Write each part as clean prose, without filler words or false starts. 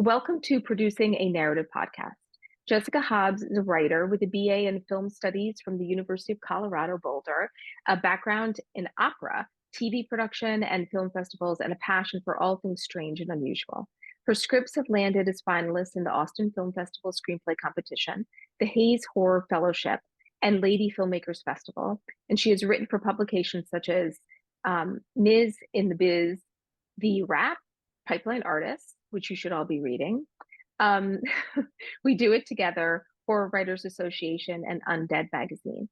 Welcome to Producing a Narrative Podcast. Jessica Hobbs is a writer with a BA in Film Studies from the University of Colorado Boulder, a background in opera, TV production, and film festivals, and a passion for all things strange and unusual. Her scripts have landed as finalists in the Austin Film Festival Screenplay Competition, the Hayes Horror Fellowship, and Lady Filmmakers Festival, and she has written for publications such as Ms. in the Biz, The Rap, Pipeline Artists, which you should all be reading. Um, we Do It Together, Horror Writers Association, and Undead Magazine.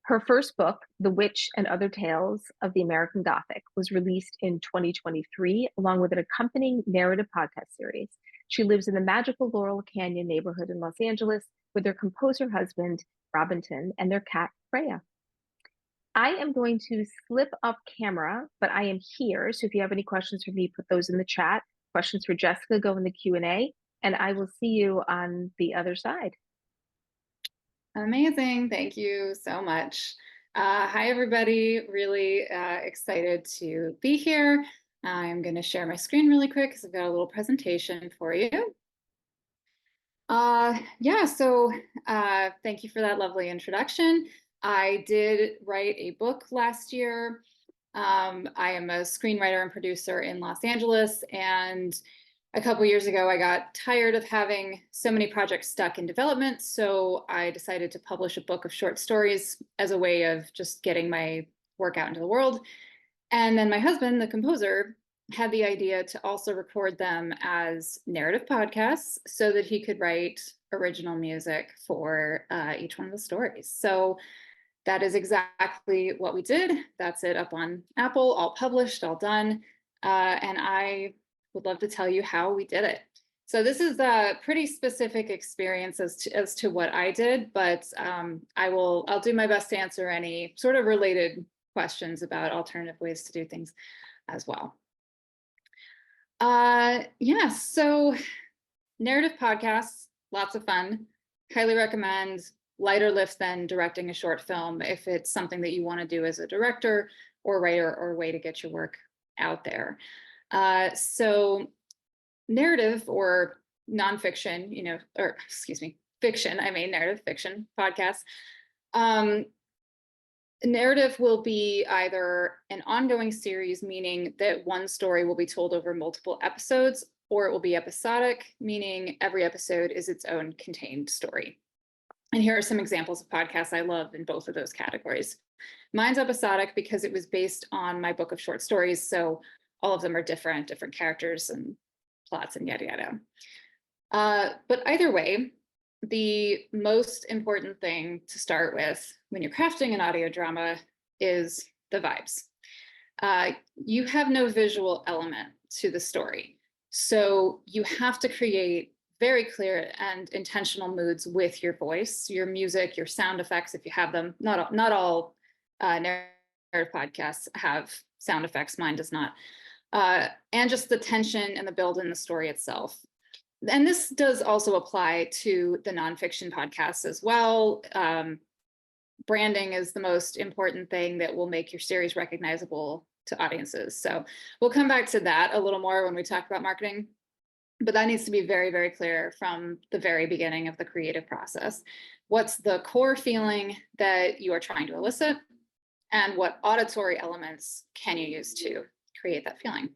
Her first book, The Witch and Other Tales of the American Gothic, was released in 2023, along with an accompanying narrative podcast series. She lives in the magical Laurel Canyon neighborhood in Los Angeles with her composer husband, Robinson, and their cat, Freya. I am going to slip off camera, but I am here. So if you have any questions for me, put those in the chat. Questions for Jessica, go in the Q&A, and I will see you on the other side. Amazing. Thank you so much. Hi, everybody. Really excited to be here. I'm going to share my screen really quick because I've got a little presentation for you. Thank you for that lovely introduction. I did write a book last year. I am a screenwriter and producer in Los Angeles, and a couple years ago, I got tired of having so many projects stuck in development, so I decided to publish a book of short stories as a way of just getting my work out into the world. And then my husband, the composer, had the idea to also record them as narrative podcasts so that he could write original music for each one of the stories. So that is exactly what we did. That's it up on Apple, all published, all done. And I would love to tell you how we did it. So this is a pretty specific experience as to what I did, but I'll do my best to answer any sort of related questions about alternative ways to do things as well. So narrative podcasts, lots of fun. Highly recommend. Lighter lift than directing a short film if it's something that you want to do as a director or writer or way to get your work out there. So narrative or nonfiction, fiction, narrative fiction podcasts. Narrative will be either an ongoing series, meaning that one story will be told over multiple episodes, or it will be episodic, meaning every episode is its own contained story. And here are some examples of podcasts I love in both of those categories. Mine's episodic because it was based on my book of short stories, so all of them are different characters and plots and yada yada. But either way, the most important thing to start with when you're crafting an audio drama is the vibes. You have no visual element to the story, so you have to create very clear and intentional moods with your voice, your music, your sound effects, if you have them. Not all narrative podcasts have sound effects, mine does not. And just the tension and the build in the story itself. And this does also apply to the nonfiction podcasts as well. Branding is the most important thing that will make your series recognizable to audiences. So we'll come back to that a little more when we talk about marketing. But that needs to be very, very clear from the very beginning of the creative process. What's the core feeling that you are trying to elicit? And what auditory elements can you use to create that feeling?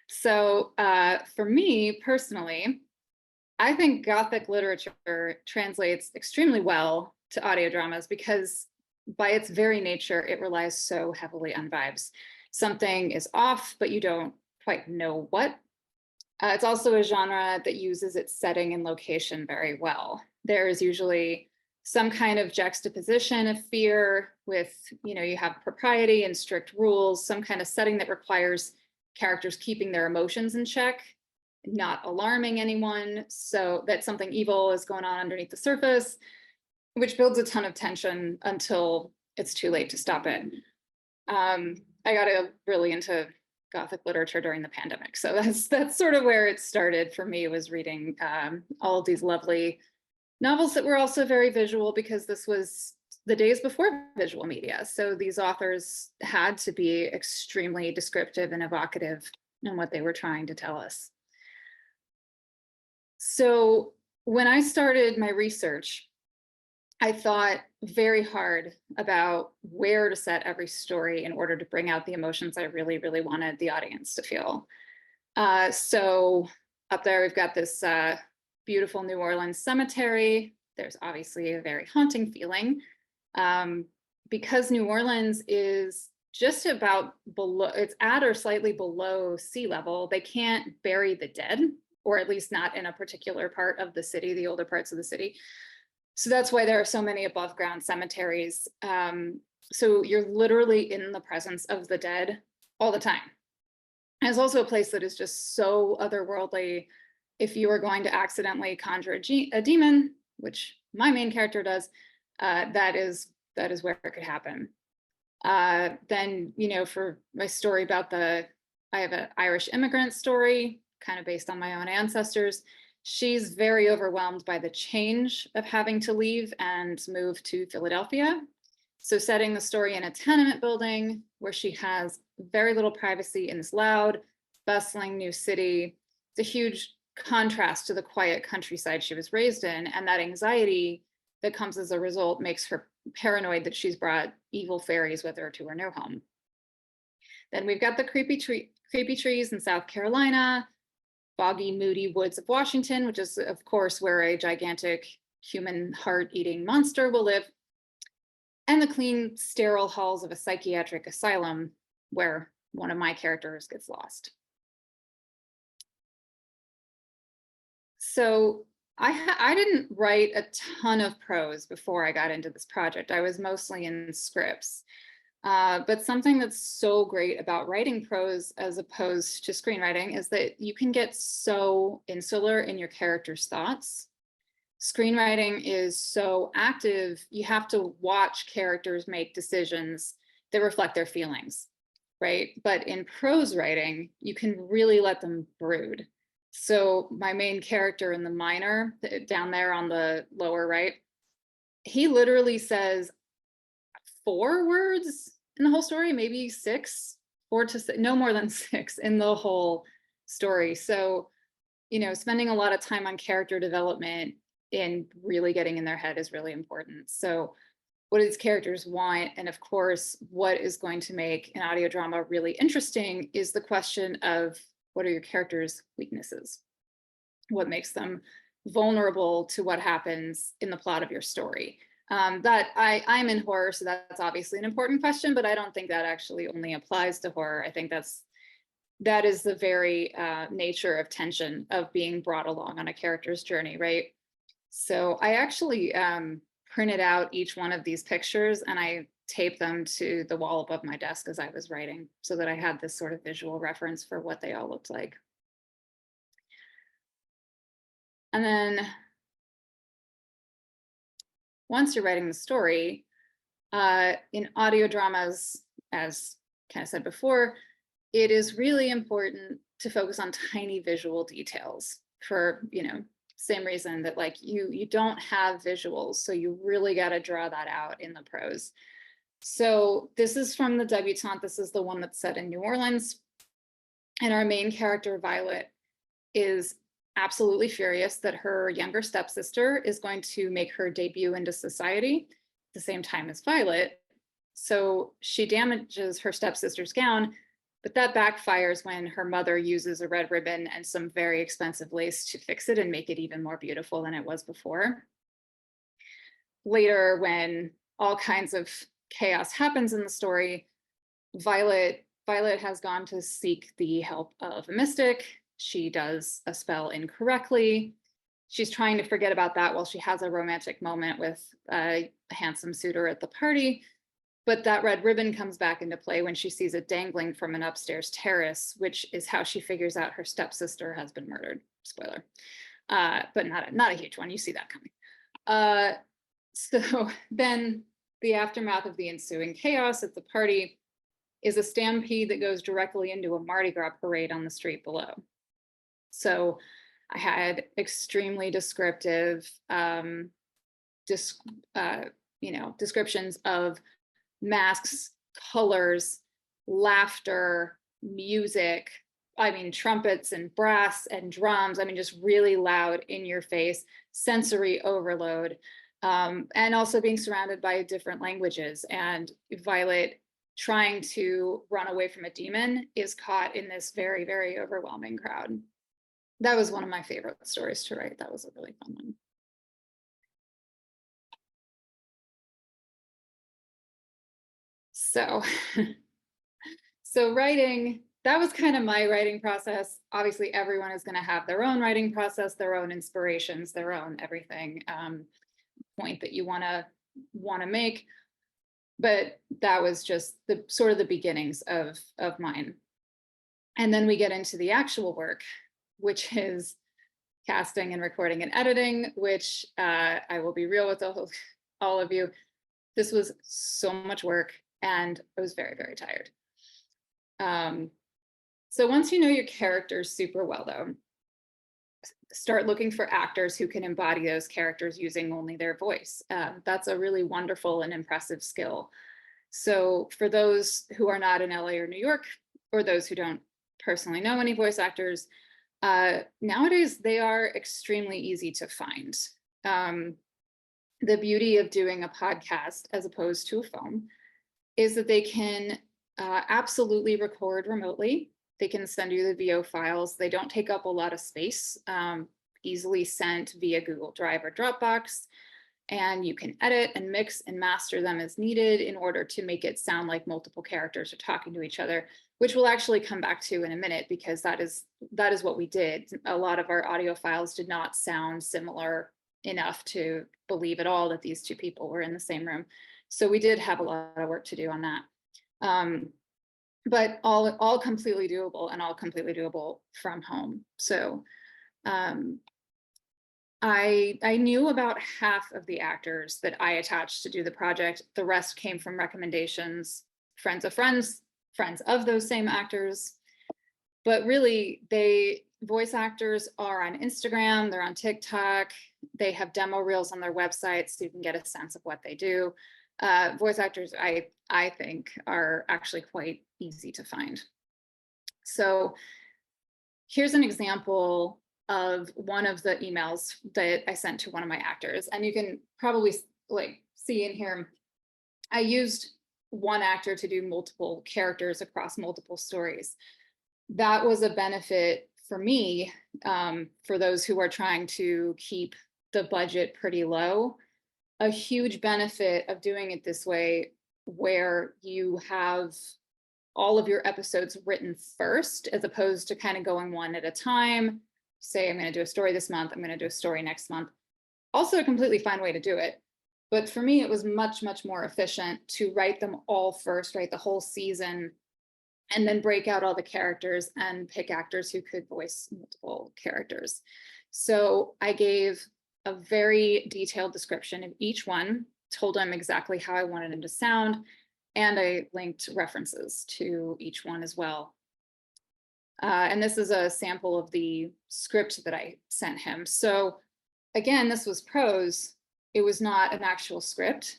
So for me personally, I think Gothic literature translates extremely well to audio dramas because by its very nature, it relies so heavily on vibes. Something is off, but you don't quite know what. It's also a genre that uses its setting and location very well. There is usually some kind of juxtaposition of fear with, you have propriety and strict rules, some kind of setting that requires characters keeping their emotions in check, not alarming anyone, so that something evil is going on underneath the surface, which builds a ton of tension until it's too late to stop it. I got really into Gothic literature during the pandemic. So that's sort of where it started for me, was reading all of these lovely novels that were also very visual, because this was the days before visual media. So these authors had to be extremely descriptive and evocative in what they were trying to tell us. So when I started my research, I thought very hard about where to set every story in order to bring out the emotions I really, really wanted the audience to feel. So up there, we've got this beautiful New Orleans cemetery. There's obviously a very haunting feeling. Because New Orleans is just about below, it's at or slightly below sea level, they can't bury the dead, or at least not in a particular part of the city, the older parts of the city. So that's why there are so many above ground cemeteries. So you're literally in the presence of the dead all the time. And it's also a place that is just so otherworldly. If you are going to accidentally conjure a demon, which my main character does, that is where it could happen. Then, for my story about I have an Irish immigrant story, kind of based on my own ancestors. She's very overwhelmed by the change of having to leave and move to Philadelphia. So setting the story in a tenement building where she has very little privacy in this loud, bustling new city. It's a huge contrast to the quiet countryside she was raised in. And that anxiety that comes as a result makes her paranoid that she's brought evil fairies with her to her new home. Then we've got the creepy trees in South Carolina, foggy, moody woods of Washington, which is, of course, where a gigantic human heart-eating monster will live, and the clean, sterile halls of a psychiatric asylum where one of my characters gets lost. So I didn't write a ton of prose before I got into this project. I was mostly in scripts. But something that's so great about writing prose as opposed to screenwriting is that you can get so insular in your character's thoughts. Screenwriting is so active, you have to watch characters make decisions that reflect their feelings, right? But in prose writing, you can really let them brood. So my main character in the minor, down there on the lower right, he literally says 4 words in the whole story, maybe 6, 4 to 6, no more than 6 in the whole story. So, spending a lot of time on character development and really getting in their head is really important. So what do these characters want? And of course, what is going to make an audio drama really interesting is the question of what are your characters' weaknesses? What makes them vulnerable to what happens in the plot of your story? That I'm in horror, so that's obviously an important question, but I don't think that actually only applies to horror. I think that is the very nature of tension, of being brought along on a character's journey, right? So I actually printed out each one of these pictures and I taped them to the wall above my desk as I was writing, so that I had this sort of visual reference for what they all looked like. And then once you're writing the story, in audio dramas, as kind of said before, it is really important to focus on tiny visual details for, same reason that like you don't have visuals, so you really got to draw that out in the prose. So this is from the debutante. This is the one that's set in New Orleans. And our main character, Violet, is absolutely furious that her younger stepsister is going to make her debut into society at the same time as Violet. So she damages her stepsister's gown, but that backfires when her mother uses a red ribbon and some very expensive lace to fix it and make it even more beautiful than it was before. Later, when all kinds of chaos happens in the story, Violet has gone to seek the help of a mystic. She does a spell incorrectly. She's trying to forget about that while she has a romantic moment with a handsome suitor at the party. But that red ribbon comes back into play when she sees it dangling from an upstairs terrace, which is how she figures out her stepsister has been murdered. Spoiler, but not a huge one. You see that coming. So then the aftermath of the ensuing chaos at the party is a stampede that goes directly into a Mardi Gras parade on the street below. So I had extremely descriptive descriptions of masks, colors, laughter, music, I mean, trumpets and brass and drums. I mean, just really loud, in your face, sensory overload. And also being surrounded by different languages. And Violet, trying to run away from a demon, is caught in this very, very overwhelming crowd. That was one of my favorite stories to write. That was a really fun one. So, so writing, that was kind of my writing process. Obviously, everyone is going to have their own writing process, their own inspirations, their own everything, point that you want to make. But that was just the sort of the beginnings of mine. And then we get into the actual work, which is casting and recording and editing, which I will be real with all of you. This was so much work, and I was very, very tired. So once you know your characters super well, though, start looking for actors who can embody those characters using only their voice. That's a really wonderful and impressive skill. So for those who are not in LA or New York, or those who don't personally know any voice actors, nowadays they are extremely easy to find. The beauty of doing a podcast as opposed to a film is that they can absolutely record remotely. They can send you the VO files. They don't take up a lot of space, easily sent via Google Drive or Dropbox. And you can edit and mix and master them as needed in order to make it sound like multiple characters are talking to each other, which we'll actually come back to in a minute, because that is what we did. A lot of our audio files did not sound similar enough to believe at all that these two people were in the same room. So we did have a lot of work to do on that. But all completely doable, and all completely doable from home. So I knew about half of the actors that I attached to do the project. The rest came from recommendations, friends of friends, friends of those same actors. But really, voice actors are on Instagram, they're on TikTok, they have demo reels on their website, so you can get a sense of what they do. Voice actors, I think, are actually quite easy to find. So here's an example of one of the emails that I sent to one of my actors. And you can probably see in here, I used one actor to do multiple characters across multiple stories. That was a benefit for me, for those who are trying to keep the budget pretty low. A huge benefit of doing it this way, where you have all of your episodes written first, as opposed to kind of going one at a time. Say, I'm going to do a story this month, I'm going to do a story next month. Also a completely fine way to do it. But for me, it was much, much more efficient to write them all first, write the whole season, and then break out all the characters and pick actors who could voice multiple characters. So I gave a very detailed description of each one, told them exactly how I wanted them to sound, and I linked references to each one as well. And this is a sample of the script that I sent him. So again, this was prose. It was not an actual script.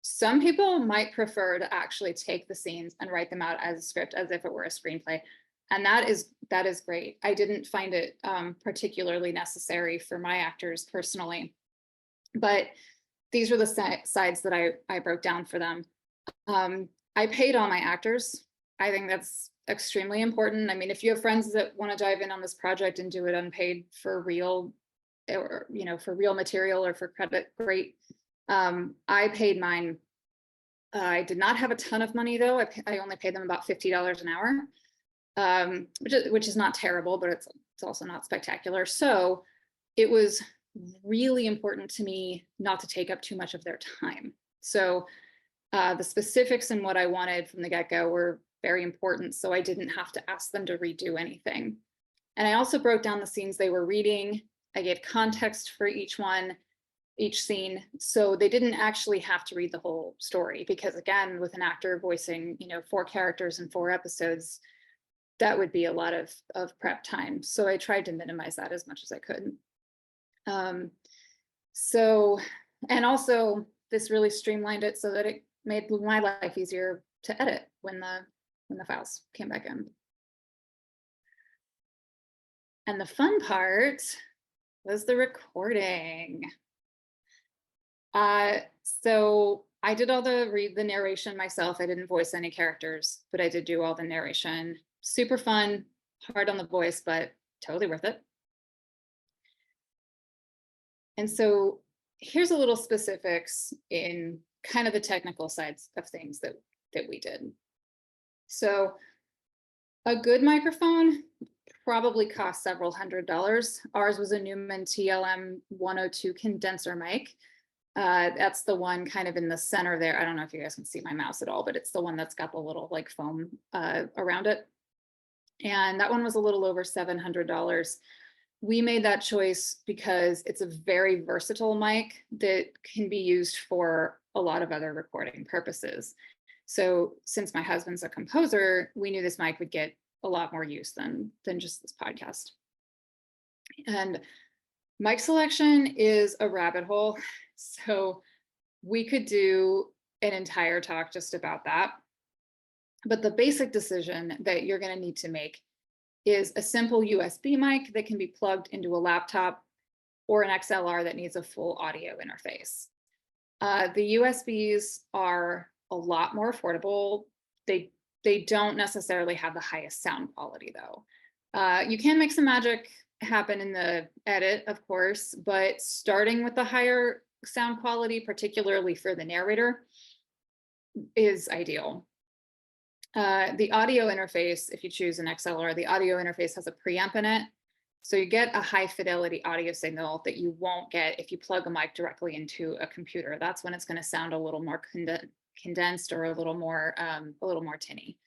Some people might prefer to actually take the scenes and write them out as a script, as if it were a screenplay. And that is great. I didn't find it particularly necessary for my actors personally, but these were the sides that I broke down for them. I paid all my actors. I think that's extremely important. I mean, if you have friends that want to dive in on this project and do it unpaid for real, or for real material or for credit, great. I paid mine. I did not have a ton of money, though. I only paid them about $50 an hour, which is not terrible, but it's also not spectacular. So it was really important to me not to take up too much of their time. So the specifics and what I wanted from the get-go were very important, so I didn't have to ask them to redo anything. And I also broke down the scenes they were reading. I gave context for each scene, so they didn't actually have to read the whole story, because again, with an actor voicing 4 characters in 4 episodes, that would be a lot of prep time. So I tried to minimize that as much as I could. And also this really streamlined it so that it made my life easier to edit when the files came back in. And the fun part was the recording. So I did all the narration myself. I didn't voice any characters, but I did do all the narration. Super fun, hard on the voice, but totally worth it. And so here's a little specifics in kind of the technical sides of things that we did. So a good microphone probably cost several $100s. Ours was a Neumann TLM 102 condenser mic. That's the one kind of in the center there. I don't know if you guys can see my mouse at all, but it's the one that's got the little like foam around it. And that one was a little over $700. We made that choice because it's a very versatile mic that can be used for a lot of other recording purposes. So since my husband's a composer, we knew this mic would get a lot more use than just this podcast. And mic selection is a rabbit hole. So we could do an entire talk just about that. But the basic decision that you're going to need to make is a simple USB mic that can be plugged into a laptop or an XLR that needs a full audio interface. The USBs are a lot more affordable. They don't necessarily have the highest sound quality though. You can make some magic happen in the edit, of course, but starting with the higher sound quality, particularly for the narrator, is ideal. The audio interface, if you choose an XLR, the audio interface has a preamp in it. So you get a high fidelity audio signal that you won't get if you plug a mic directly into a computer. That's when it's going to sound a little more condensed or a little more tinny.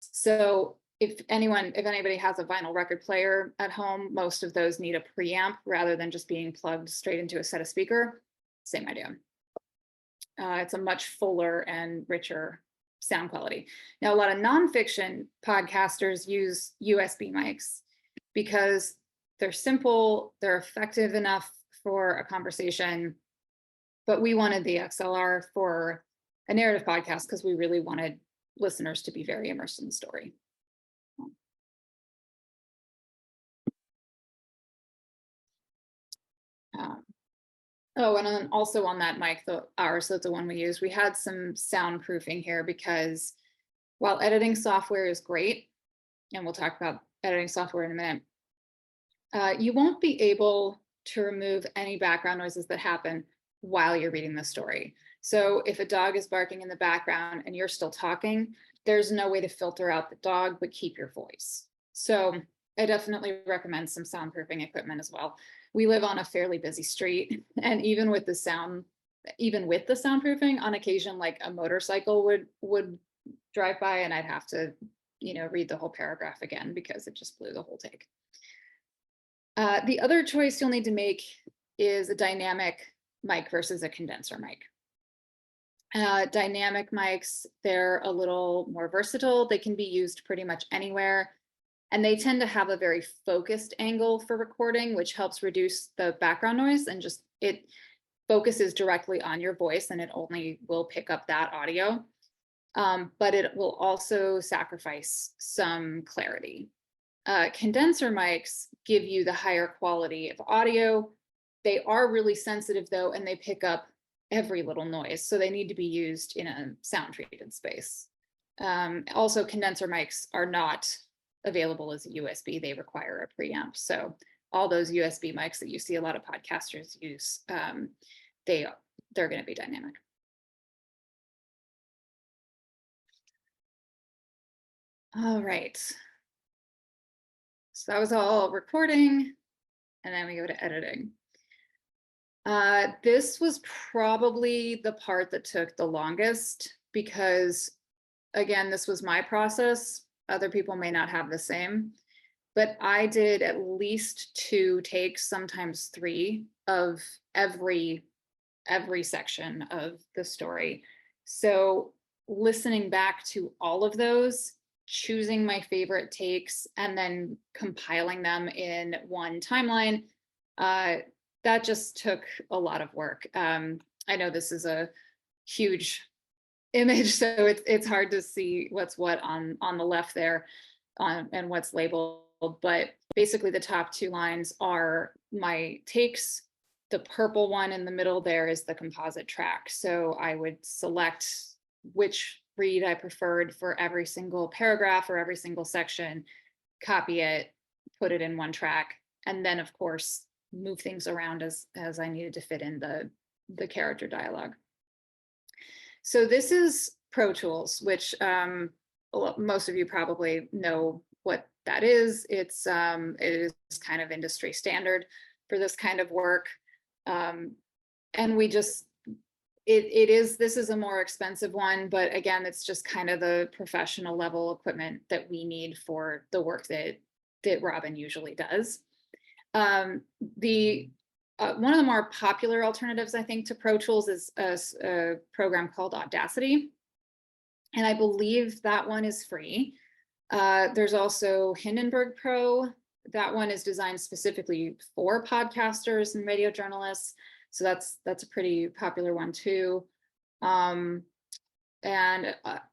So if anybody has a vinyl record player at home, most of those need a preamp rather than just being plugged straight into a set of speaker. Same idea. It's a much fuller and richer sound quality. Now, a lot of nonfiction podcasters use USB mics because they're simple, they're effective enough for a conversation, but we wanted the XLR for a narrative podcast because we really wanted listeners to be very immersed in the story. Oh, and then also on that mic, ours, that's the one we use, we had some soundproofing here because while editing software is great, and we'll talk about editing software in a minute, you won't be able to remove any background noises that happen while you're reading the story. So if a dog is barking in the background and you're still talking, there's no way to filter out the dog, but keep your voice. So I definitely recommend some soundproofing equipment as well. We live on a fairly busy street, and even with the soundproofing, on occasion, like a motorcycle would drive by and I'd have to, read the whole paragraph again because it just blew the whole take. The other choice you'll need to make is a dynamic mic versus a condenser mic. Dynamic mics, they're a little more versatile. They can be used pretty much anywhere. And they tend to have a very focused angle for recording, which helps reduce the background noise, and just it focuses directly on your voice and it only will pick up that audio. But it will also sacrifice some clarity. Condenser mics give you the higher quality of audio. They are really sensitive though, and they pick up every little noise. So they need to be used in a sound treated space. Also, condenser mics are not available as a USB. They require a preamp. So all those USB mics that you see a lot of podcasters use, they're going to be dynamic. All right. So that was all recording, and then we go to editing. This was probably the part that took the longest because, again, this was my process. Other people may not have the same, but I did at least 2 takes, sometimes 3, of every section of the story. So listening back to all of those, choosing my favorite takes, and then compiling them in one timeline, that just took a lot of work. I know this is a huge image, so it's hard to see what's what on the left there, and what's labeled but basically the top two lines are my takes. The purple one in the middle there is the composite track. So I would select which read I preferred for every single paragraph or every single section, copy it, put it in one track, and then of course move things around as I needed to fit in the character dialogue. So this is Pro Tools, which most of you probably know what that is. It is kind of industry standard for this kind of work. And we just, this is a more expensive one, but again, it's just kind of the professional level equipment that we need for the work that Robin usually does. One of the more popular alternatives, I think, to Pro Tools is a program called Audacity. And I believe that one is free. There's also Hindenburg Pro. That one is designed specifically for podcasters and radio journalists. So that's a pretty popular one too. And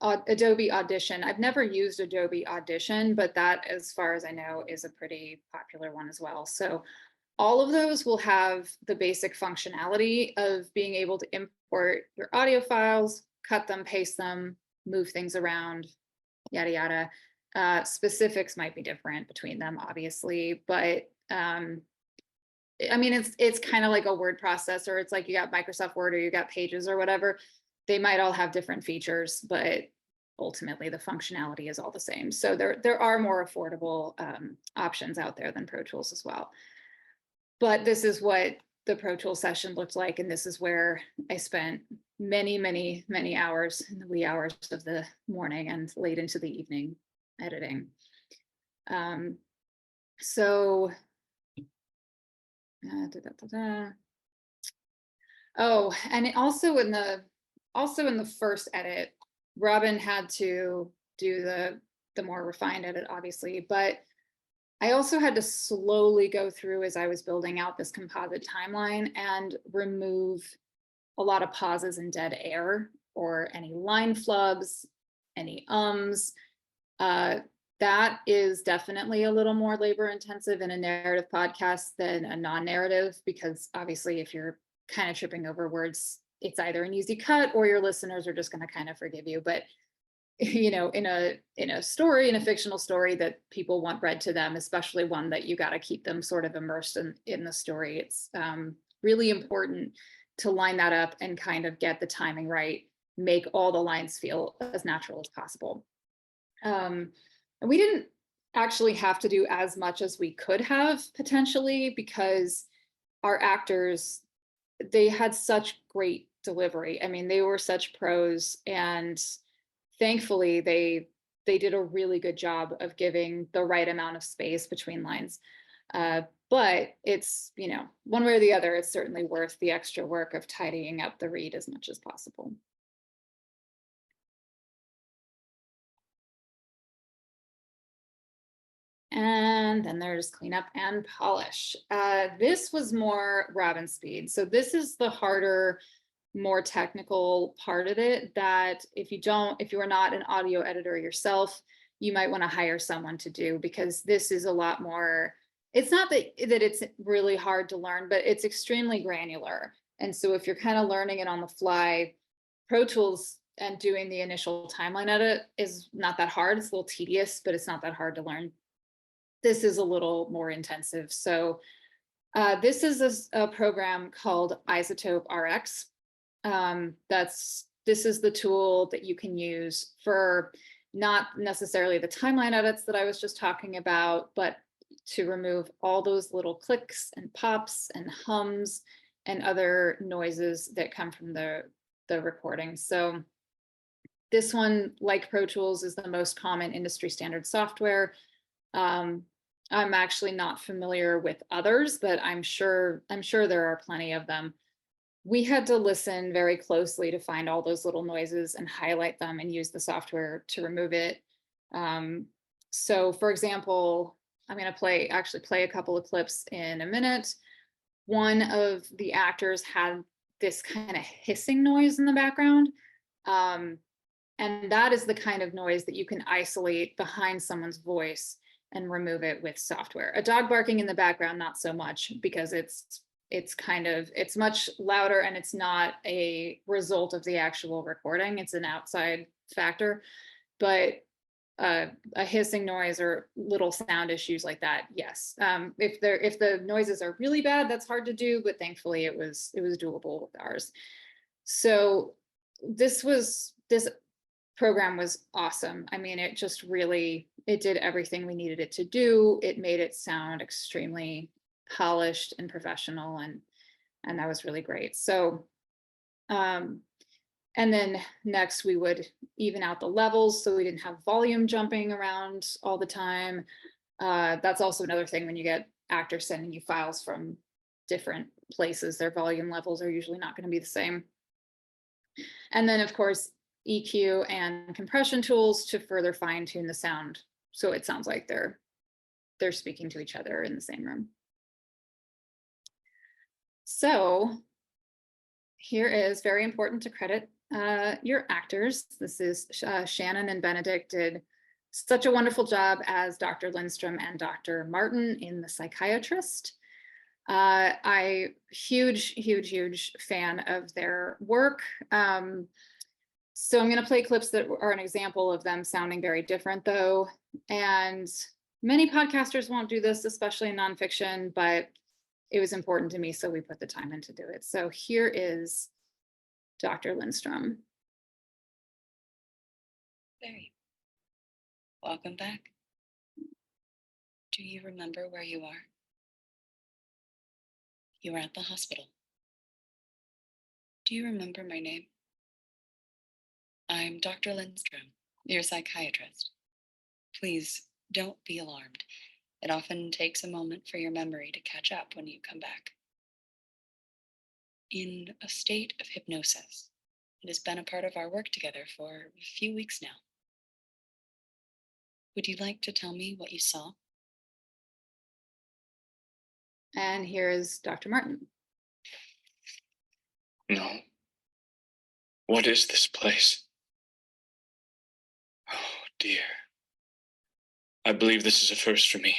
Adobe Audition. I've never used Adobe Audition, but that, as far as I know, is a pretty popular one as well. So all of those will have the basic functionality of being able to import your audio files, cut them, paste them, move things around, yada, yada. Specifics might be different between them, obviously, but I mean, it's kind of like a word processor. It's like you got Microsoft Word or you got Pages or whatever. They might all have different features, but ultimately the functionality is all the same. So there are more affordable options out there than Pro Tools as well. But this is what the Pro Tools session looked like, and this is where I spent many, many, many hours in the wee hours of the morning and late into the evening editing. Oh, and also in the first edit, Robin had to do the more refined edit, obviously, but I also had to slowly go through as I was building out this composite timeline and remove a lot of pauses and dead air or any line flubs, any ums. That is definitely a little more labor intensive in a narrative podcast than a non-narrative, because obviously if you're kind of tripping over words, it's either an easy cut or your listeners are just going to kind of forgive you. But you know, in a story, in a fictional story that people want read to them, especially one that you got to keep them sort of immersed in the story, it's really important to line that up and kind of get the timing right, make all the lines feel as natural as possible. And we didn't actually have to do as much as we could have potentially, because our actors, they had such great delivery. I mean, they were such pros, and thankfully they did a really good job of giving the right amount of space between lines. But it's, you know, one way or the other, it's certainly worth the extra work of tidying up the read as much as possible. And then there's cleanup and polish. This was more Robin speed. So this is the harder, more technical part of it that if you are not an audio editor yourself, you might want to hire someone to do, because this is a lot more, it's not that it's really hard to learn, but it's extremely granular. And so if you're kind of learning it on the fly, Pro Tools and doing the initial timeline edit is not that hard. It's a little tedious, but it's not that hard to learn. This is a little more intensive. So this is a program called Isotope RX. This is the tool that you can use for not necessarily the timeline edits that I was just talking about, but to remove all those little clicks and pops and hums and other noises that come from the recording. So this one, like Pro Tools, is the most common industry standard software. I'm actually not familiar with others, but I'm sure there are plenty of them. We had to listen very closely to find all those little noises and highlight them and use the software to remove it. So for example, I'm going to actually play a couple of clips in a minute. One of the actors had this kind of hissing noise in the background. And that is the kind of noise that you can isolate behind someone's voice and remove it with software. A dog barking in the background, not so much, because it's much louder and it's not a result of the actual recording. It's an outside factor, but a hissing noise or little sound issues like that, yes. If the noises are really bad, that's hard to do, but thankfully it was doable with ours. So this program was awesome. I mean, it just really, it did everything we needed it to do. It made it sound extremely polished and professional, and that was really great. So and then next we would even out the levels so we didn't have volume jumping around all the time. That's also another thing when you get actors sending you files from different places, their volume levels are usually not going to be the same. And then of course, EQ and compression tools to further fine tune the sound so it sounds like they're speaking to each other in the same room. So here is very important to credit your actors. This is Shannon and Benedict did such a wonderful job as Dr. Lindstrom and Dr. Martin in The Psychiatrist. I huge fan of their work. So I'm going to play clips that are an example of them sounding very different, though. And many podcasters won't do this, especially in nonfiction, but it was important to me, so we put the time in to do it. So here is Dr. Lindstrom. Very. Welcome back. Do you remember where you are? You were at the hospital. Do you remember my name? I'm Dr. Lindstrom, your psychiatrist. Please don't be alarmed. It often takes a moment for your memory to catch up when you come back. In a state of hypnosis, it has been a part of our work together for a few weeks now. Would you like to tell me what you saw? And here is Dr. Martin. No. What is this place? Oh, dear. I believe this is a first for me.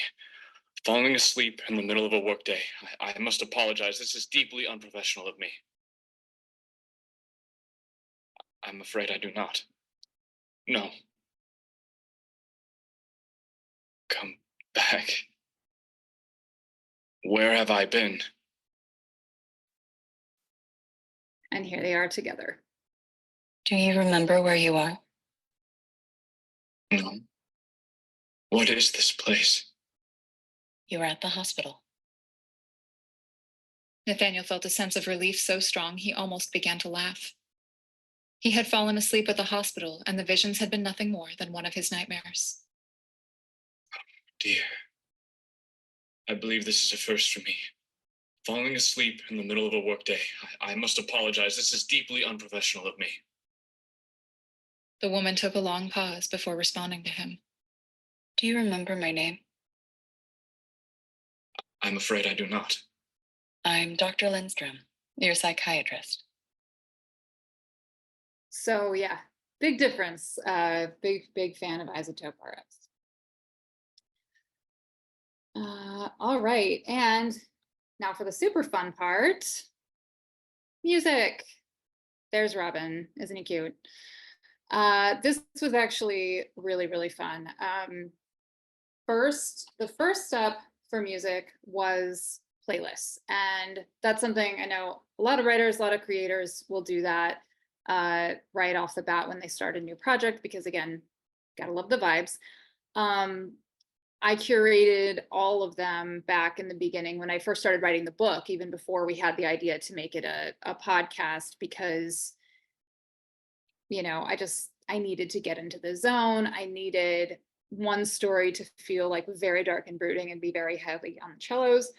Falling asleep in the middle of a workday. I must apologize. This is deeply unprofessional of me. I'm afraid I do not. No. Come back. Where have I been? And here they are together. Do you remember where you are? No. What is this place? You were at the hospital. Nathaniel felt a sense of relief so strong he almost began to laugh. He had fallen asleep at the hospital, and the visions had been nothing more than one of his nightmares. Dear. I believe this is a first for me. Falling asleep in the middle of a workday. I must apologize. This is deeply unprofessional of me. The woman took a long pause before responding to him. Do you remember my name? I'm afraid I do not. I'm Dr. Lindstrom, your psychiatrist. So yeah, big difference. Big fan of Isotope RX. All right, and now for the super fun part, music. There's Robin, isn't he cute? This was actually really fun. The first step for music was playlists, and that's something I know a lot of writers, a lot of creators will do that right off the bat when they start a new project, because again, gotta love the vibes. I curated all of them back in the beginning when I first started writing the book, even before we had the idea to make it a podcast, because, you know, I needed to get into the zone. I needed one story to feel like very dark and brooding and be very heavy on the cellos,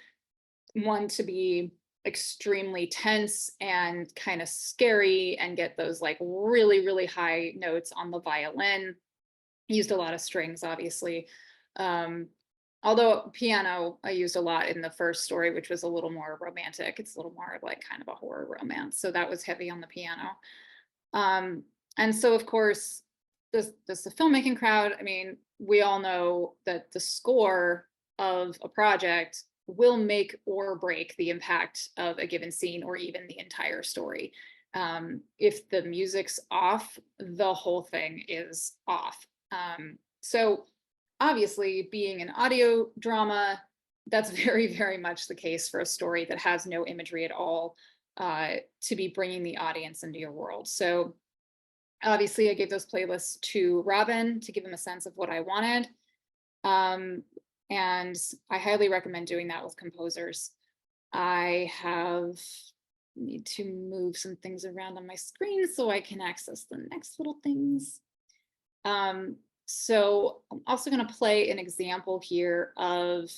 one to be extremely tense and kind of scary and get those like really high notes on the violin. Used a lot of strings, obviously. Although piano I used a lot in the first story, which was a little more romantic. It's a little more like kind of a horror romance. So that was heavy on the piano. And so of course, the filmmaking crowd, I mean, we all know that the score of a project will make or break the impact of a given scene or even the entire story. If the music's off, the whole thing is off. So obviously, being an audio drama, that's very, very much the case for a story that has no imagery at all, to be bringing the audience into your world. So obviously, I gave those playlists to Robin to give him a sense of what I wanted. And I highly recommend doing that with composers. I need to move some things around on my screen so I can access the next little things. So I'm also going to play an example here of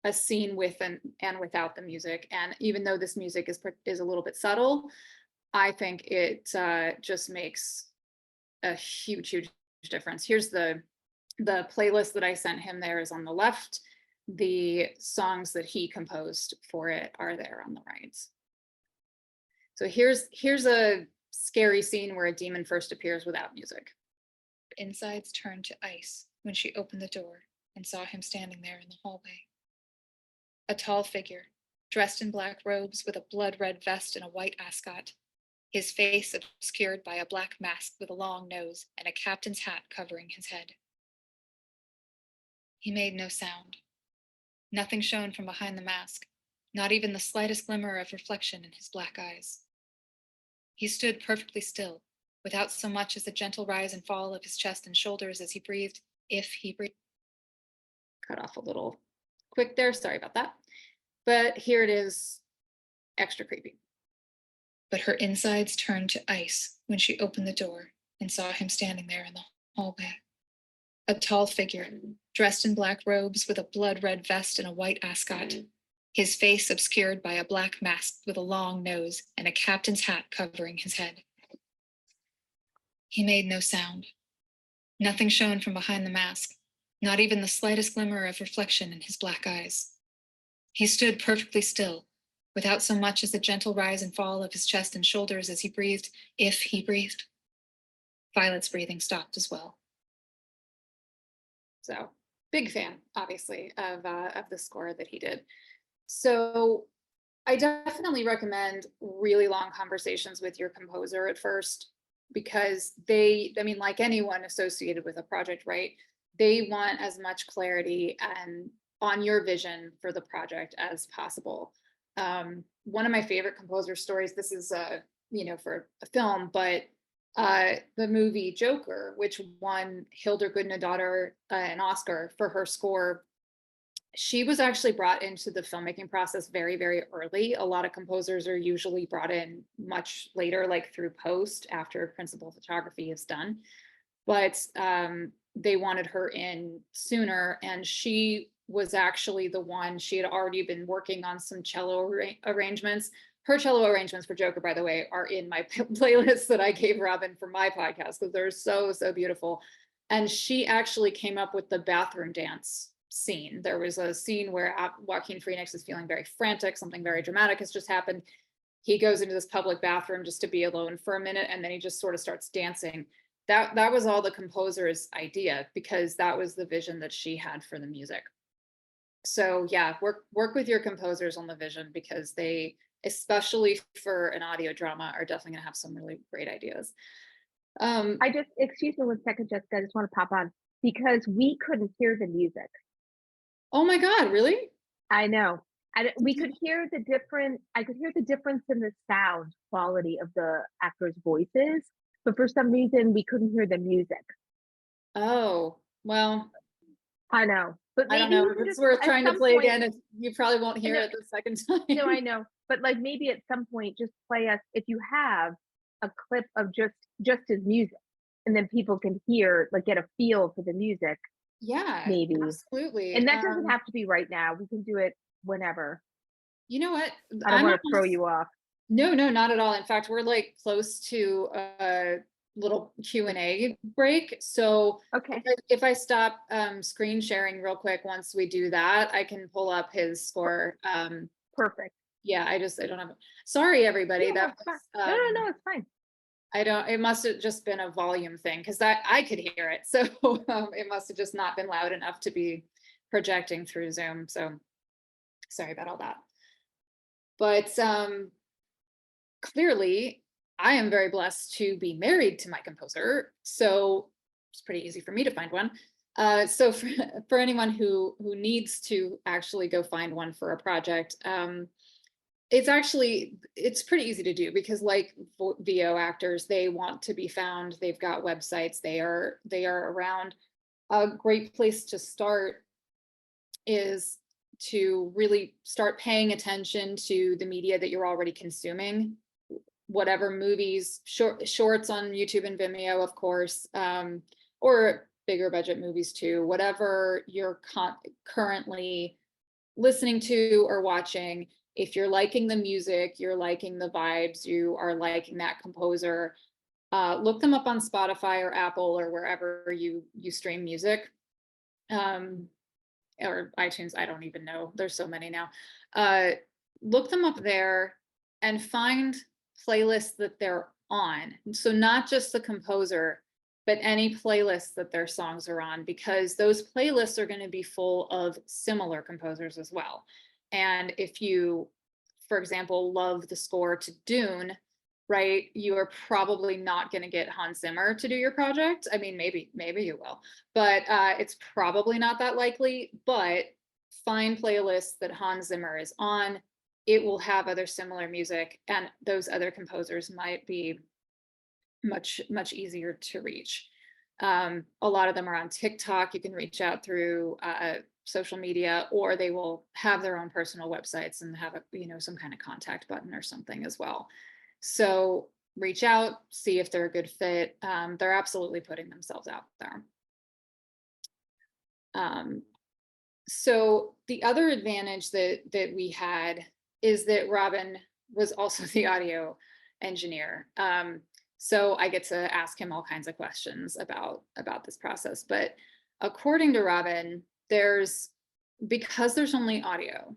a scene with and without the music. And even though this music is a little bit subtle, I think it just makes a huge difference. Here's the playlist that I sent him. There is on the left. The songs that he composed for it are there on the right. So here's a scary scene where a demon first appears without music. Her insides turned to ice when she opened the door and saw him standing there in the hallway. A tall figure, dressed in black robes with a blood-red vest and a white ascot, his face obscured by a black mask with a long nose and a captain's hat covering his head. He made no sound. Nothing shone from behind the mask, not even the slightest glimmer of reflection in his black eyes. He stood perfectly still, without so much as a gentle rise and fall of his chest and shoulders as he breathed, if he breathed. Cut off a little quick there, sorry about that. But here it is, extra creepy. But her insides turned to ice when she opened the door and saw him standing there in the hallway. A tall figure, dressed in black robes with a blood-red vest and a white ascot, his face obscured by a black mask with a long nose and a captain's hat covering his head. He made no sound. Nothing shone from behind the mask, not even the slightest glimmer of reflection in his black eyes. He stood perfectly still, without so much as a gentle rise and fall of his chest and shoulders as he breathed, if he breathed. Violet's breathing stopped as well. So, big fan, obviously, of the score that he did. So, I definitely recommend really long conversations with your composer at first, because like anyone associated with a project, right? They want as much clarity and on your vision for the project as possible. One of my favorite composer stories, this is for a film, but the movie Joker, which won Hildur Gudnadottir an Oscar for her score, she was actually brought into the filmmaking process very, very early. A lot of composers are usually brought in much later, like through post, after principal photography is done. But they wanted her in sooner, and she was actually the one. She had already been working on some cello arrangements. Her cello arrangements for Joker, by the way, are in my playlist that I gave Robin for my podcast, because they're so, so beautiful. And she actually came up with the bathroom dance scene. There was a scene where Joaquin Phoenix is feeling very frantic, something very dramatic has just happened. He goes into this public bathroom just to be alone for a minute, and then he just sort of starts dancing. That was all the composer's idea, because that was the vision that she had for the music. So yeah, work with your composers on the vision, because they, especially for an audio drama, are definitely going to have some really great ideas. Excuse me 1 second, Jessica, I just want to pop on, because we couldn't hear the music. Oh my God, really? I know. We could hear I could hear the difference in the sound quality of the actors' voices, but for some reason we couldn't hear the music. Oh, well. I know. But I don't know. It's worth trying to play again. If you probably won't hear it the second time. No, I know. But like maybe at some point just play us, if you have a clip of just his music, and then people can hear, like get a feel for the music. Yeah, maybe. Absolutely. And that doesn't have to be right now. We can do it whenever. You know what? I don't want to throw you off. No, not at all. In fact, we're like close to a little Q&A break. So okay, if I stop screen sharing real quick, once we do that, I can pull up his score. Perfect. Yeah, I don't have. Sorry, everybody. Yeah, that was, no, it's fine. it must have just been a volume thing because I could hear it. So it must have just not been loud enough to be projecting through Zoom. So sorry about all that. But clearly I am very blessed to be married to my composer. So it's pretty easy for me to find one. So for anyone who needs to actually go find one for a project, it's pretty easy to do because like VO actors, they want to be found. They've got websites. They are around. A great place to start is to really start paying attention to the media that you're already consuming, whatever movies, shorts on YouTube and Vimeo, of course, or bigger budget movies too, whatever you're currently listening to or watching. If you're liking the music, you're liking the vibes, you are liking that composer, look them up on Spotify or Apple or wherever you stream music, or iTunes. I don't even know. There's so many now. Look them up there and find playlists that they're on. So not just the composer, but any playlists that their songs are on, because those playlists are going to be full of similar composers as well. And if you, for example, love the score to Dune, right, you are probably not going to get Hans Zimmer to do your project. I mean, maybe you will, but it's probably not that likely. But find playlists that Hans Zimmer is on. It will have other similar music, and those other composers might be much easier to reach. A lot of them are on TikTok. You can reach out through social media, or they will have their own personal websites and have some kind of contact button or something as well. So reach out, see if they're a good fit. They're absolutely putting themselves out there. So the other advantage that we had is that Robin was also the audio engineer. So I get to ask him all kinds of questions about this process. But according to Robin, because there's only audio,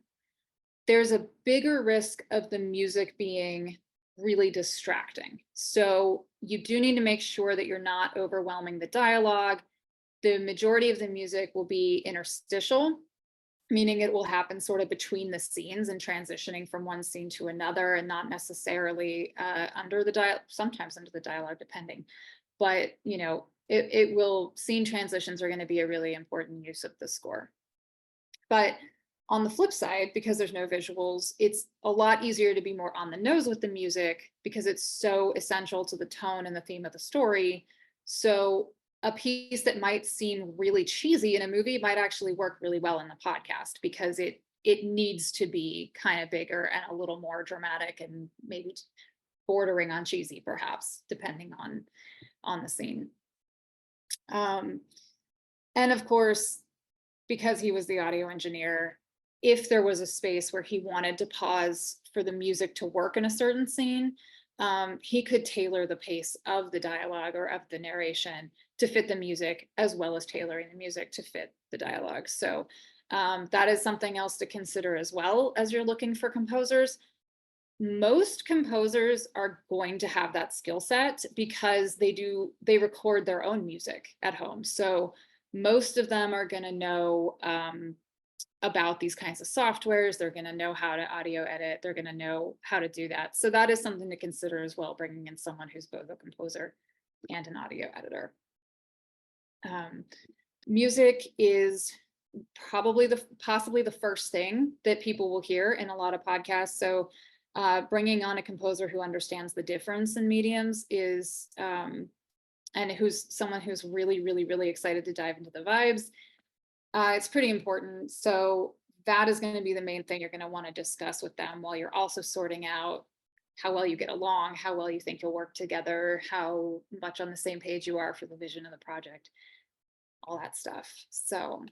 there's a bigger risk of the music being really distracting. So you do need to make sure that you're not overwhelming the dialogue. The majority of the music will be interstitial, meaning it will happen sort of between the scenes and transitioning from one scene to another, and not necessarily sometimes under the dialogue, depending. But it will, scene transitions are going to be a really important use of the score. But on the flip side, because there's no visuals, it's a lot easier to be more on the nose with the music because it's so essential to the tone and the theme of the story. So a piece that might seem really cheesy in a movie might actually work really well in the podcast because it needs to be kind of bigger and a little more dramatic and maybe bordering on cheesy, perhaps, depending on the scene. And of course, because he was the audio engineer, if there was a space where he wanted to pause for the music to work in a certain scene, he could tailor the pace of the dialogue or of the narration to fit the music, as well as tailoring the music to fit the dialogue. So that is something else to consider as well as you're looking for composers. Most composers are going to have that skill set because they record their own music at home. So most of them are going to know about these kinds of softwares. They're going to know how to audio edit. They're going to know how to do that. So that is something to consider as well, bringing in someone who's both a composer and an audio editor. Music is probably possibly the first thing that people will hear in a lot of podcasts. So bringing on a composer who understands the difference in mediums is, and who's someone who's really, really, really excited to dive into the vibes, it's pretty important. So that is going to be the main thing you're going to want to discuss with them, while you're also sorting out how well you get along, how well you think you'll work together, how much on the same page you are for the vision of the project, all that stuff. So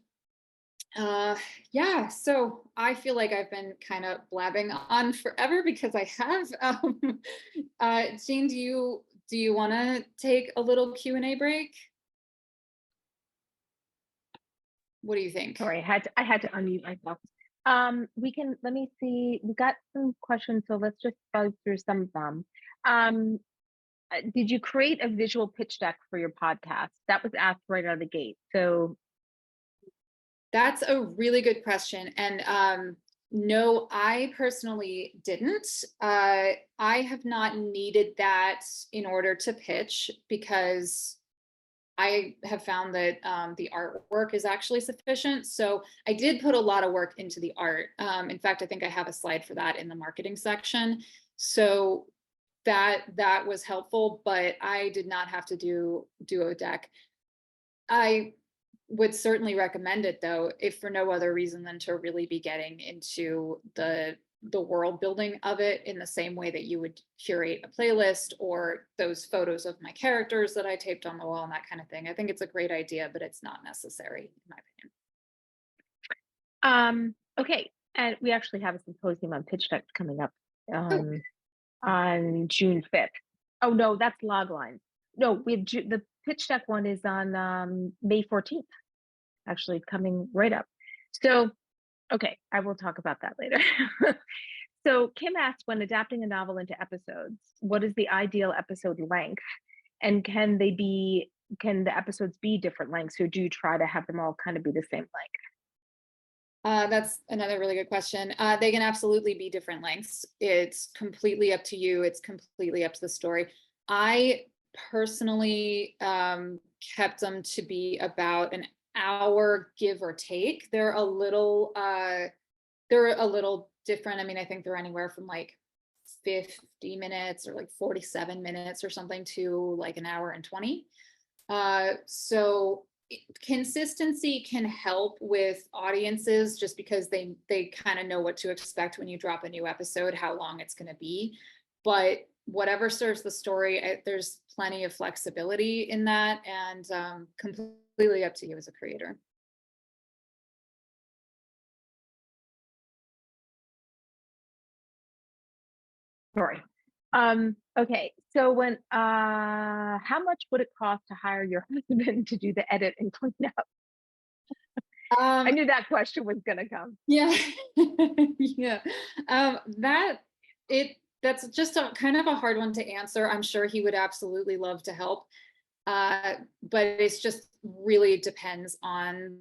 yeah, so I feel like I've been kind of blabbing on forever because I have. Jean, do you want to take a little Q&A break? What do you think? Sorry, I had to unmute myself. Let me see, we got some questions, so let's just go through some of them. did you create a visual pitch deck for your podcast? That was asked right out of the gate. So That's a really good question. And no, I personally didn't. I have not needed that in order to pitch because I have found that the artwork is actually sufficient. So I did put a lot of work into the art. In fact, I think I have a slide for that in the marketing section. So that was helpful, but I did not have to do a deck. I would certainly recommend it though, if for no other reason than to really be getting into the world building of it in the same way that you would curate a playlist or those photos of my characters that I taped on the wall and that kind of thing. I think it's a great idea, but it's not necessary in my opinion. Okay, and we actually have a symposium on pitch decks coming up Oh. on June 5th. Oh no, that's Logline. No, we have the pitch deck one is on May 14th, actually coming right up. So, okay, I will talk about that later. So Kim asked, when adapting a novel into episodes, what is the ideal episode length? And can the episodes be different lengths, or do you try to have them all kind of be the same length? That's another really good question. They can absolutely be different lengths. It's completely up to you. It's completely up to the story. I personally kept them to be about an hour, give or take. They're a little different. I mean, I think they're anywhere from like 50 minutes or like 47 minutes or something to like an hour and 20. So consistency can help with audiences just because they kind of know what to expect when you drop a new episode, how long it's going to be. But whatever serves the story, there's plenty of flexibility in that, and completely up to you as a creator. Sorry. Okay, so when how much would it cost to hire your husband to do the edit and clean up? I knew that question was gonna come. Yeah. Yeah. That's just a kind of a hard one to answer. I'm sure he would absolutely love to help. But it's just really depends on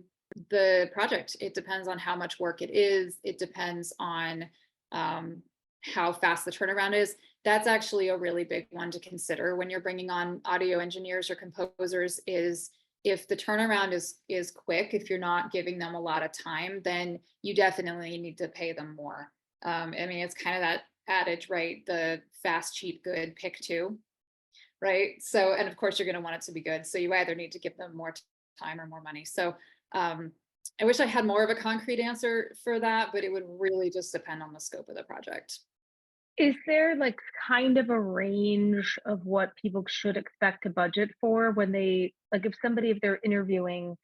the project. It depends on how much work it is. It depends on how fast the turnaround is. That's actually a really big one to consider when you're bringing on audio engineers or composers, is if the turnaround is quick, if you're not giving them a lot of time, then you definitely need to pay them more. I mean, it's kind of that adage, right? The fast, cheap, good, pick two, right? So, and of course you're going to want it to be good. So you either need to give them more time or more money. So I wish I had more of a concrete answer for that, but it would really just depend on the scope of the project. Is there like kind of a range of what people should expect to budget for when they, like, if they're interviewing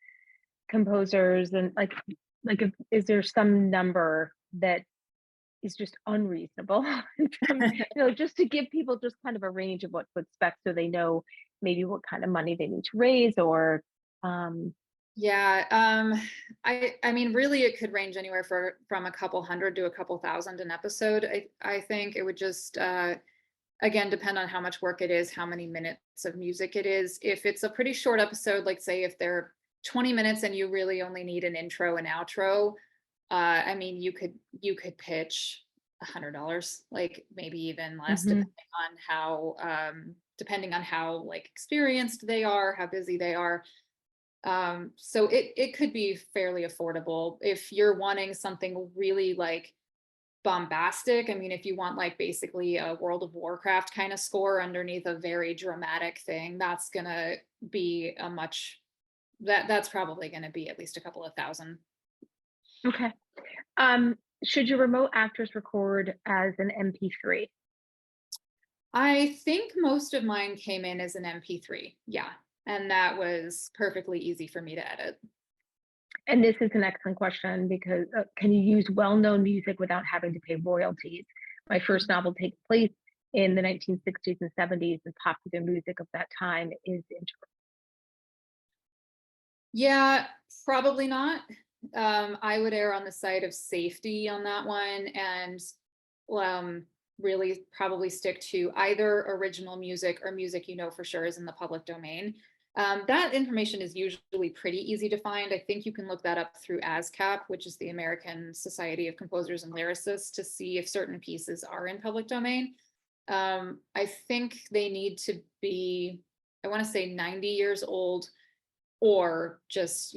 composers and is there some number that is just unreasonable? Just to give people just kind of a range of what to expect so they know maybe what kind of money they need to raise or Yeah, I mean, really, it could range anywhere from a couple hundred to a couple thousand an episode. I think it would just again depend on how much work it is, how many minutes of music it is. If it's a pretty short episode, like say if they're 20 minutes and you really only need an intro and outro, I mean, you could pitch $100, like maybe even less, depending on how like experienced they are, how busy they are. So it could be fairly affordable. If you're wanting something really like bombastic, I mean, if you want like basically a World of Warcraft kind of score underneath a very dramatic thing, that's gonna be that's probably gonna be at least a couple of thousand. Okay. Should your remote actors record as an MP3? I think most of mine came in as an MP3. Yeah. And that was perfectly easy for me to edit. And this is an excellent question because can you use well-known music without having to pay royalties? My first novel takes place in the 1960s and 70s, and popular music of that time is integral. Yeah, probably not. I would err on the side of safety on that one. And really probably stick to either original music or music for sure is in the public domain. That information is usually pretty easy to find. I think you can look that up through ASCAP, which is the American Society of Composers and Lyricists, to see if certain pieces are in public domain. I think they need to be, I want to say 90 years old, or just,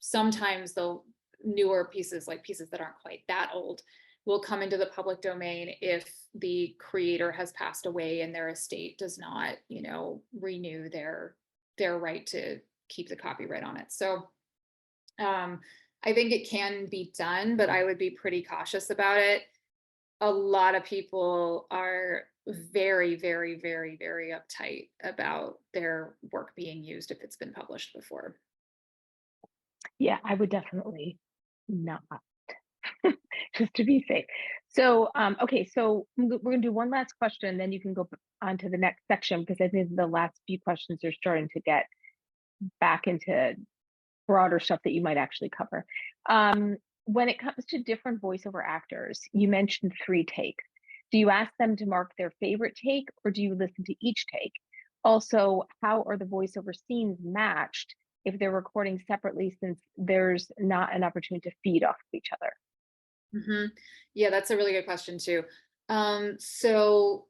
sometimes the newer pieces, like pieces that aren't quite that old, will come into the public domain if the creator has passed away and their estate does not, renew their right to keep the copyright on it. So I think it can be done, but I would be pretty cautious about it. A lot of people are very, very, very, very uptight about their work being used if it's been published before. Yeah, I would definitely not, just to be safe. So, okay, so we're gonna do one last question, then you can go on to the next section, because I think the last few questions are starting to get back into broader stuff that you might actually cover. When it comes to different voiceover actors, you mentioned 3 takes. Do you ask them to mark their favorite take, or do you listen to each take? Also, how are the voiceover scenes matched if they're recording separately, since there's not an opportunity to feed off of each other? Yeah, that's a really good question too. So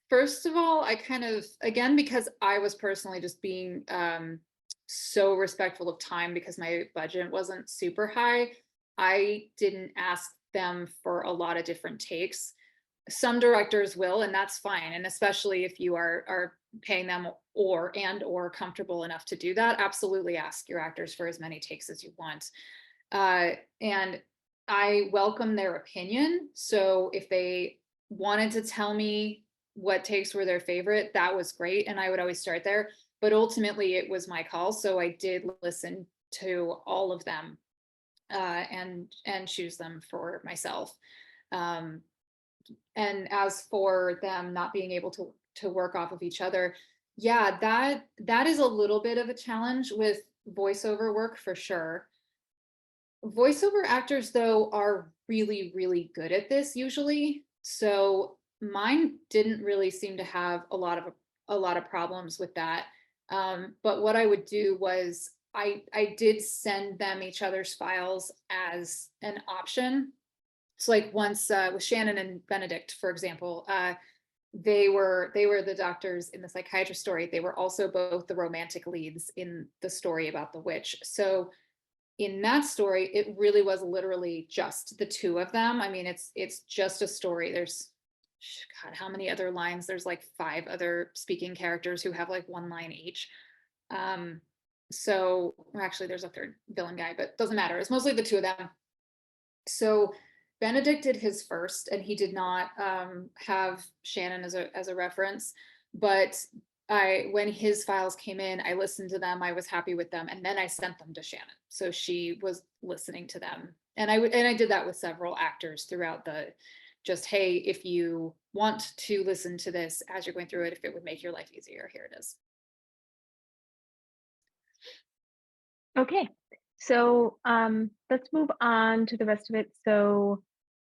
first of all, I kind of, again, because I was personally just being so respectful of time because my budget wasn't super high, I didn't ask them for a lot of different takes. Some directors will, and that's fine. And especially if you are paying them or comfortable enough to do that, absolutely ask your actors for as many takes as you want. And I welcome their opinion. So if they wanted to tell me what takes were their favorite, that was great. And I would always start there. But ultimately, it was my call. So I did listen to all of them and choose them for myself. And as for them not being able to work off of each other, yeah, that is a little bit of a challenge with voiceover work for sure. Voiceover actors, though, are really, really good at this usually. So mine didn't really seem to have a lot of problems with that. But what I would do was I did send them each other's files as an option. So like once with Shannon and Benedict, for example, they were the doctors in the psychiatrist story. They were also both the romantic leads in the story about the witch. So in that story, it really was literally just the 2 of them. I mean, it's just a story. There's, God, how many other lines? There's like 5 other speaking characters who have like 1 line each. So actually there's a 3rd villain guy, but doesn't matter. It's mostly the 2 of them. So Benedict did his first, and he did not have Shannon as a reference, but when his files came in, I listened to them, I was happy with them, and then I sent them to Shannon. So she was listening to them. And I did that with several actors throughout just, hey, if you want to listen to this as you're going through it, if it would make your life easier, here it is. Okay, so let's move on to the rest of it. So,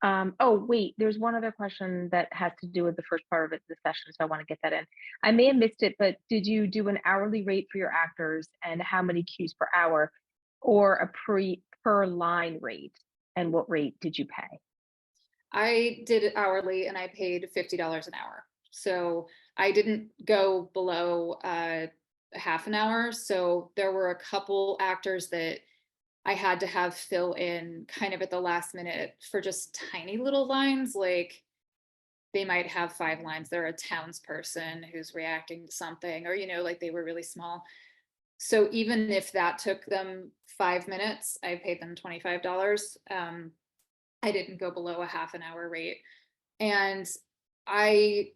oh wait, there's one other question that has to do with the first part of the session, so I want to get that in. I may have missed it, but did you do an hourly rate for your actors, and how many cues per hour, or a per line rate, and what rate did you pay? I did it hourly, and I paid $50 an hour. So I didn't go below half an hour. So there were a couple actors that I had to have fill in kind of at the last minute for just tiny little lines. Like they might have 5 lines. They're a townsperson who's reacting to something, or, like they were really small. So even if that took them 5 minutes, I paid them $25. I didn't go below a half an hour rate. And I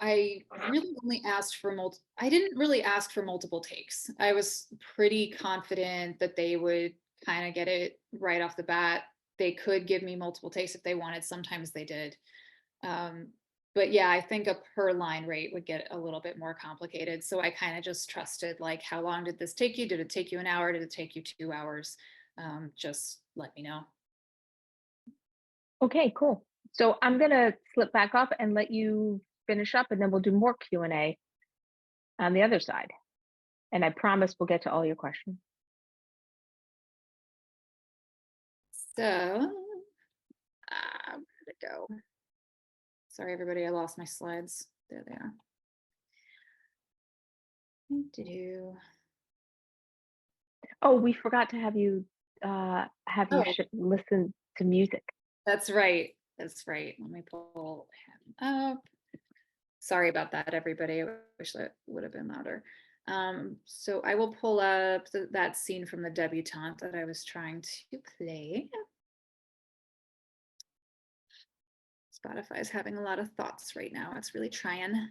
really only asked for I didn't really ask for multiple takes. I was pretty confident that they would kind of get it right off the bat. They could give me multiple takes if they wanted. Sometimes they did. But yeah, I think a per line rate would get a little bit more complicated. So I kind of just trusted, like, how long did this take you? Did it take you an hour? Did it take you 2 hours? Just let me know. Okay, cool. So I'm gonna slip back up and let you finish up, and then we'll do more Q&A on the other side. And I promise we'll get to all your questions. So, where did it go? Sorry, everybody, I lost my slides. There they are. Do-do-do. Oh, we forgot to have you Oh. listen to music. That's right. That's right. Let me pull him up. Sorry about that, everybody. I wish that would have been louder. So I will pull up that scene from the debutante that I was trying to play. Spotify is having a lot of thoughts right now. It's really trying.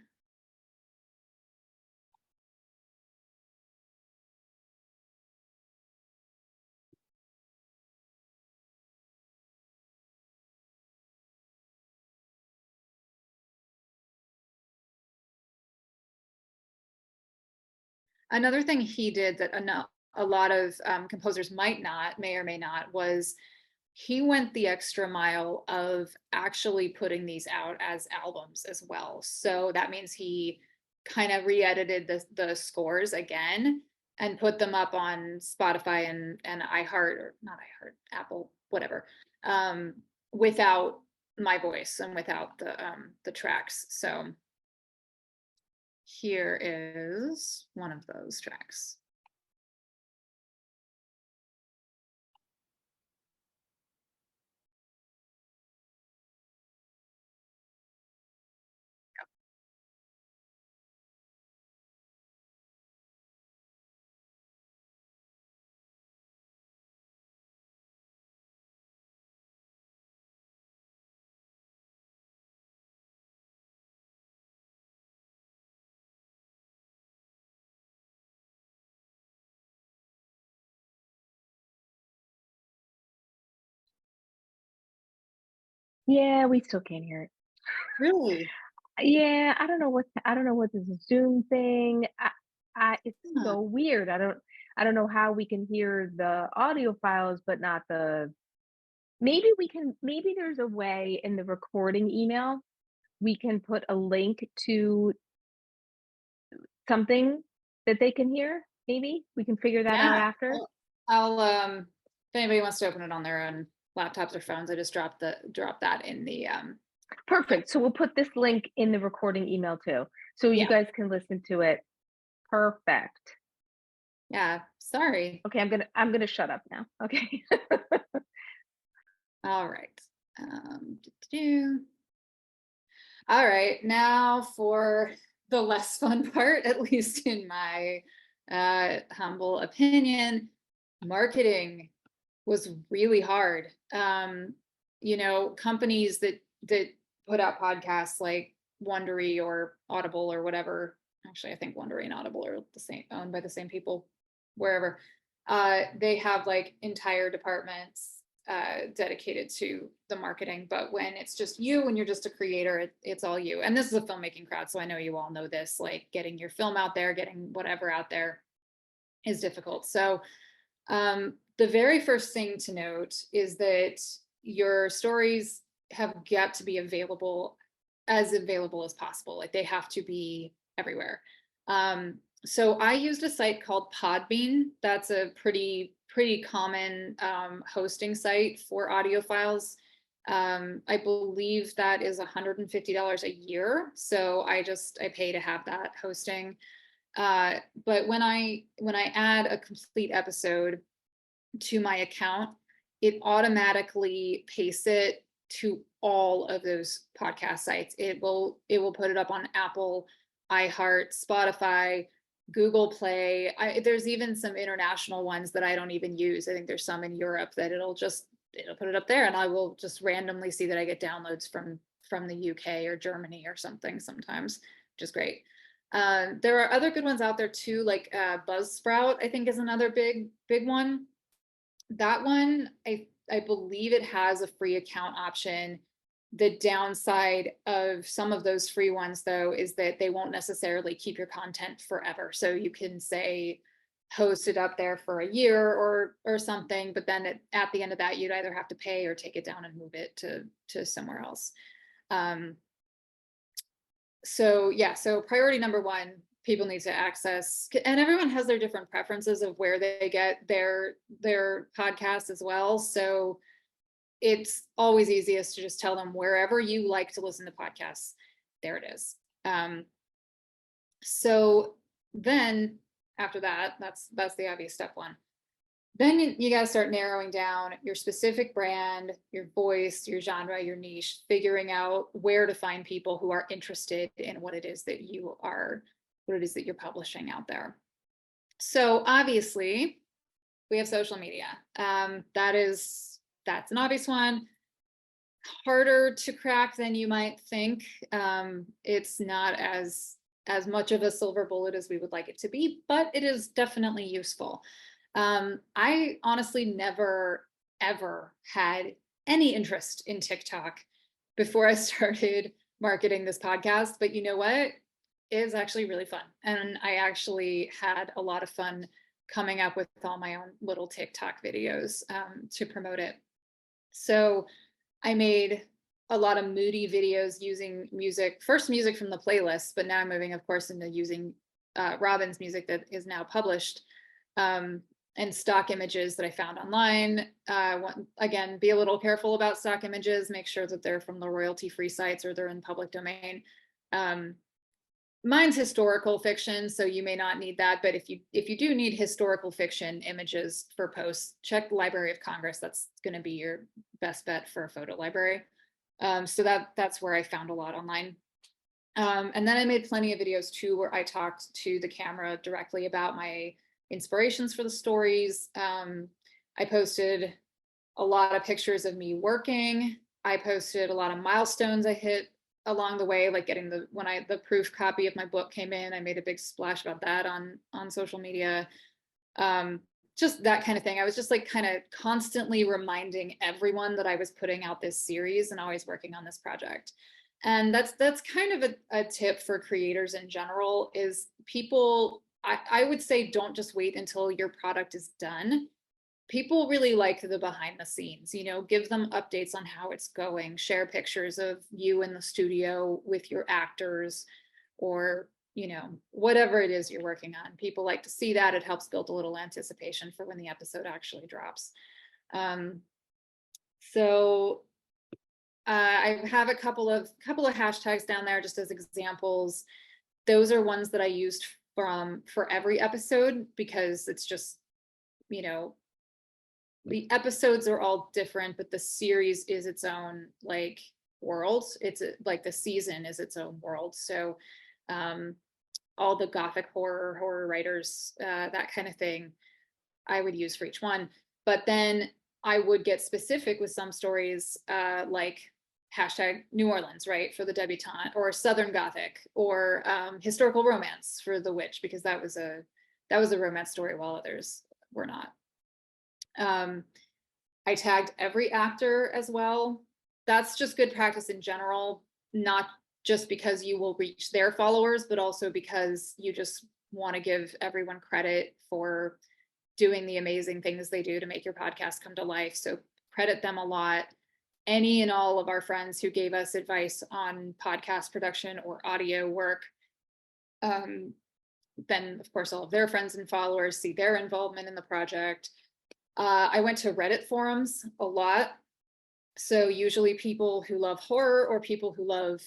Another thing he did that a lot of composers may or may not, was he went the extra mile of actually putting these out as albums as well. So that means he kind of re-edited the scores again and put them up on Spotify and iHeart, or not iHeart, Apple, whatever, without my voice and without the tracks. So here is one of those tracks. Yeah, we still can't hear it. Really? Yeah, I don't know what this Zoom thing. It's so weird. I don't know how we can hear the audio files, but not the. Maybe there's a way in the recording email we can put a link to something that they can hear. Maybe we can figure that out after. I'll if anybody wants to open it on their own laptops or phones, I just drop that in the Perfect. So we'll put this link in the recording email too, so you guys can listen to it. Perfect. Yeah, sorry. Okay, I'm gonna shut up now. Okay. All right. All right, now for the less fun part, at least in my humble opinion. Marketing was really hard. You know, companies that put out podcasts like Wondery or Audible or whatever. Actually, I think Wondery and Audible are the same, owned by the same people, wherever. They have like entire departments dedicated to the marketing. But when it's just you, when you're just a creator, it's all you. And this is a filmmaking crowd, so I know you all know this. Like getting your film out there, getting whatever out there is difficult. So the very first thing to note is that your stories have got to be available as possible. Like they have to be everywhere. So I used a site called Podbean. That's a pretty common hosting site for audio files. I believe that is $150 a year. So I pay to have that hosting. But when I add a complete episode to my account, it automatically pastes it to all of those podcast sites. It will put it up on Apple, iHeart, Spotify, Google Play. There's even some international ones that I don't even use. I think there's some in Europe that it'll put it up there, and I will just randomly see that I get downloads from the UK or Germany or something sometimes, which is great. There are other good ones out there too, like Buzzsprout, I think is another big one. That one, I believe it has a free account option. The downside of some of those free ones, though, is that they won't necessarily keep your content forever. So you can say, host it up there for a year or something, but then at the end of that, you'd either have to pay or take it down and move it to somewhere else. So yeah, so priority number one, people need to access, and everyone has their different preferences of where they get their podcasts as well. So it's always easiest to just tell them wherever you like to listen to podcasts, there it is. So then after that, that's the obvious step one. Then you got to start narrowing down your specific brand, your voice, your genre, your niche, figuring out where to find people who are interested in what it is that you're publishing out there. So obviously we have social media. That's an obvious one. Harder to crack than you might think. It's not as much of a silver bullet as we would like it to be, but it is definitely useful. I honestly never, ever had any interest in TikTok before I started marketing this podcast, but you know what? It is actually really fun. And I actually had a lot of fun coming up with all my own little TikTok videos to promote it. So I made a lot of moody videos using music from the playlist, but now I'm moving, of course, into using Robin's music that is now published. And stock images that I found online. Again, be a little careful about stock images, make sure that they're from the royalty-free sites or they're in public domain. Mine's historical fiction, so you may not need that, but if you do need historical fiction images for posts, check the Library of Congress. That's gonna be your best bet for a photo library. So that's where I found a lot online. And then I made plenty of videos too, where I talked to the camera directly about my inspirations for the stories. I posted a lot of pictures of me working. I posted a lot of milestones I hit along the way, like getting the proof copy of my book came in, I made a big splash about that on social media. Just that kind of thing. I was just like kind of constantly reminding everyone that I was putting out this series and always working on this project. And that's kind of a tip for creators in general, is people, I would say, don't just wait until your product is done. People really like the behind the scenes, give them updates on how it's going, share pictures of you in the studio with your actors, or, whatever it is you're working on. People like to see that. It helps build a little anticipation for when the episode actually drops. So I have a couple of hashtags down there just as examples. Those are ones that I used for every episode, because it's just, the episodes are all different, but the series is its own world. It's like the season is its own world. So all the Gothic horror writers, that kind of thing, I would use for each one. But then I would get specific with some stories, like hashtag New Orleans, right, for the debutante, or Southern Gothic, or historical romance for the witch, because that was a romance story while others were not. I tagged every actor as well. That's just good practice in general, not just because you will reach their followers, but also because you just want to give everyone credit for doing the amazing things they do to make your podcast come to life. So credit them a lot. Any and all of our friends who gave us advice on podcast production or audio work, then of course all of their friends and followers see their involvement in the project. I went to Reddit forums a lot. So usually people who love horror or people who love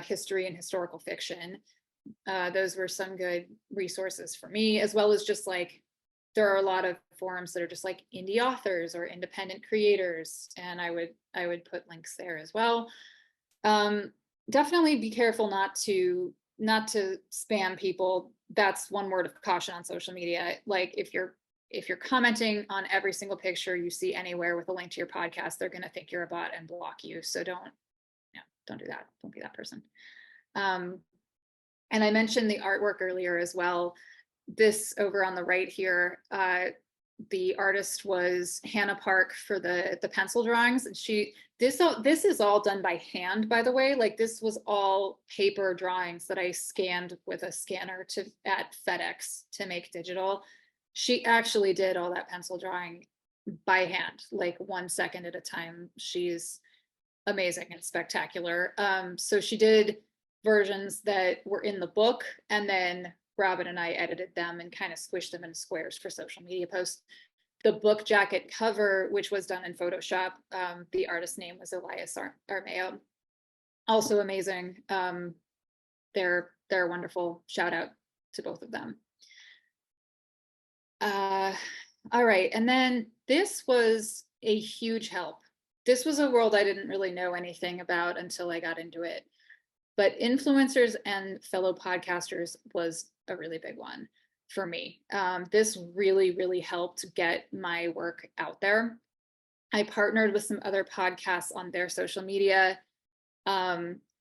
history and historical fiction. Those were some good resources for me, as well as just there are a lot of forums that are just like indie authors or independent creators, and I would put links there as well. Definitely be careful not to spam people. That's one word of caution on social media. Like if you're commenting on every single picture you see anywhere with a link to your podcast, they're going to think you're a bot and block you. So don't do that. Don't be that person. And I mentioned the artwork earlier as well. This over on the right here, the artist was Hannah Park for the pencil drawings. And this is all done by hand, by the way. Like this was all paper drawings that I scanned with a scanner at FedEx to make digital. She actually did all that pencil drawing by hand, like 1 second at a time. She's amazing and spectacular. So she did versions that were in the book, and then Robin and I edited them and kind of squished them in squares for social media posts. The book jacket cover, which was done in Photoshop, the artist's name was Elias Armeo. Also amazing. They're wonderful. Shout out to both of them. All right, and then this was a huge help. This was a world I didn't really know anything about until I got into it. But influencers and fellow podcasters was a really big one for me. This really, really helped get my work out there. I partnered with some other podcasts on their social media.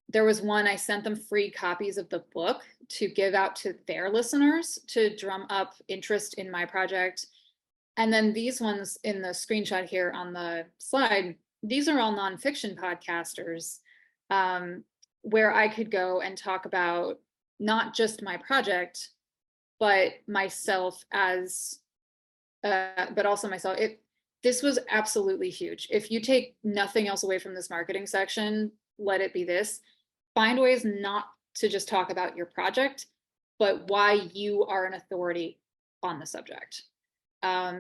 There was one, I sent them free copies of the book to give out to their listeners to drum up interest in my project. And then these ones in the screenshot here on the slide, these are all nonfiction podcasters, where I could go and talk about not just my project, but myself as, but also myself. This was absolutely huge. If you take nothing else away from this marketing section, let it be this. Find ways not to just talk about your project, but why you are an authority on the subject.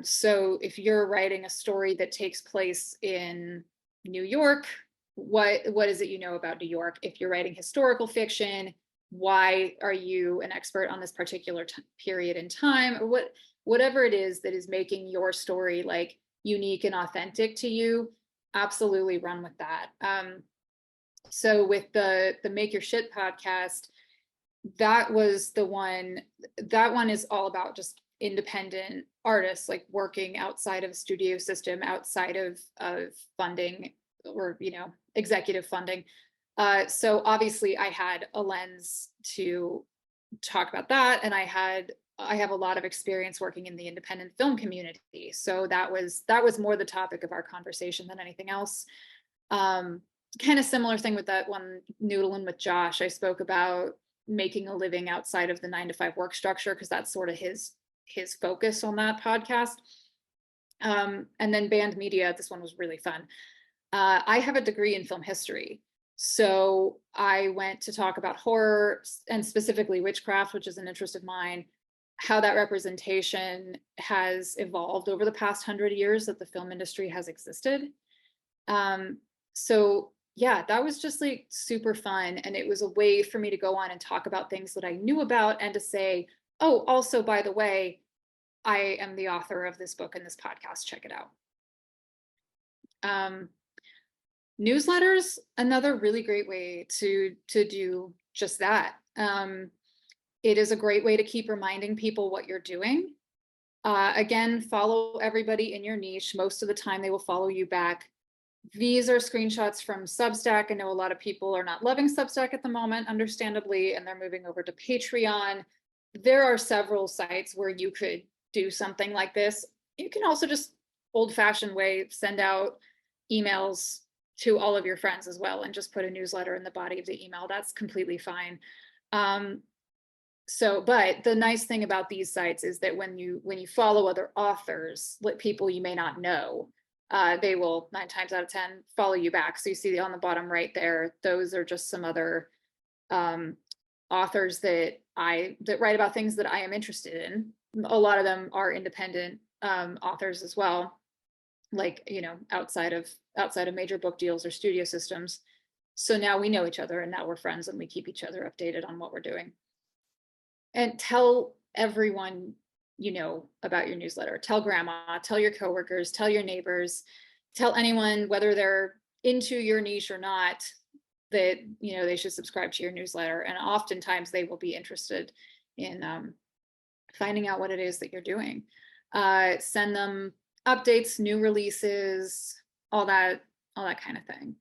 So if you're writing a story that takes place in New York, what is it you know about New York? If you're writing historical fiction, why are you an expert on this particular period in time, or whatever it is that is making your story like unique and authentic to you, absolutely run with that. So with the Make Your Shit podcast, that was the one. That one is all about just independent artists, like working outside of a studio system, outside of funding or executive funding. So obviously I had a lens to talk about that, and I have a lot of experience working in the independent film community. So that was more the topic of our conversation than anything else. Kind of similar thing with that one, Noodling with Josh. I spoke about making a living outside of the 9-to-5 work structure, because that's sort of his focus on that podcast. And then Banned Media, this one was really fun. I have a degree in film history. So I went to talk about horror, and specifically witchcraft, which is an interest of mine, how that representation has evolved over the past 100 years that the film industry has existed. So yeah, that was just like super fun. And it was a way for me to go on and talk about things that I knew about, and to say, oh, also, by the way, I am the author of this book and this podcast, check it out. Newsletters, another really great way to do just that. It is a great way to keep reminding people what you're doing. Again, follow everybody in your niche. Most of the time they will follow you back. These are screenshots from Substack. I know a lot of people are not loving Substack at the moment, understandably, and they're moving over to Patreon. There are several sites where you could do something like this. You can also just old-fashioned way send out emails to all of your friends as well, and just put a newsletter in the body of the email. That's completely fine. But the nice thing about these sites is that when you follow other authors, people you may not know, they will 9 times out of 10 follow you back. So you see on the bottom right there, those are just some other authors that write about things that I am interested in. A lot of them are independent authors as well, like, outside of major book deals or studio systems. So now we know each other, and now we're friends, and we keep each other updated on what we're doing. And tell everyone about your newsletter. Tell grandma, tell your coworkers, tell your neighbors, tell anyone, whether they're into your niche or not, that they should subscribe to your newsletter. And oftentimes they will be interested in finding out what it is that you're doing. Send them updates, new releases, all that kind of thing.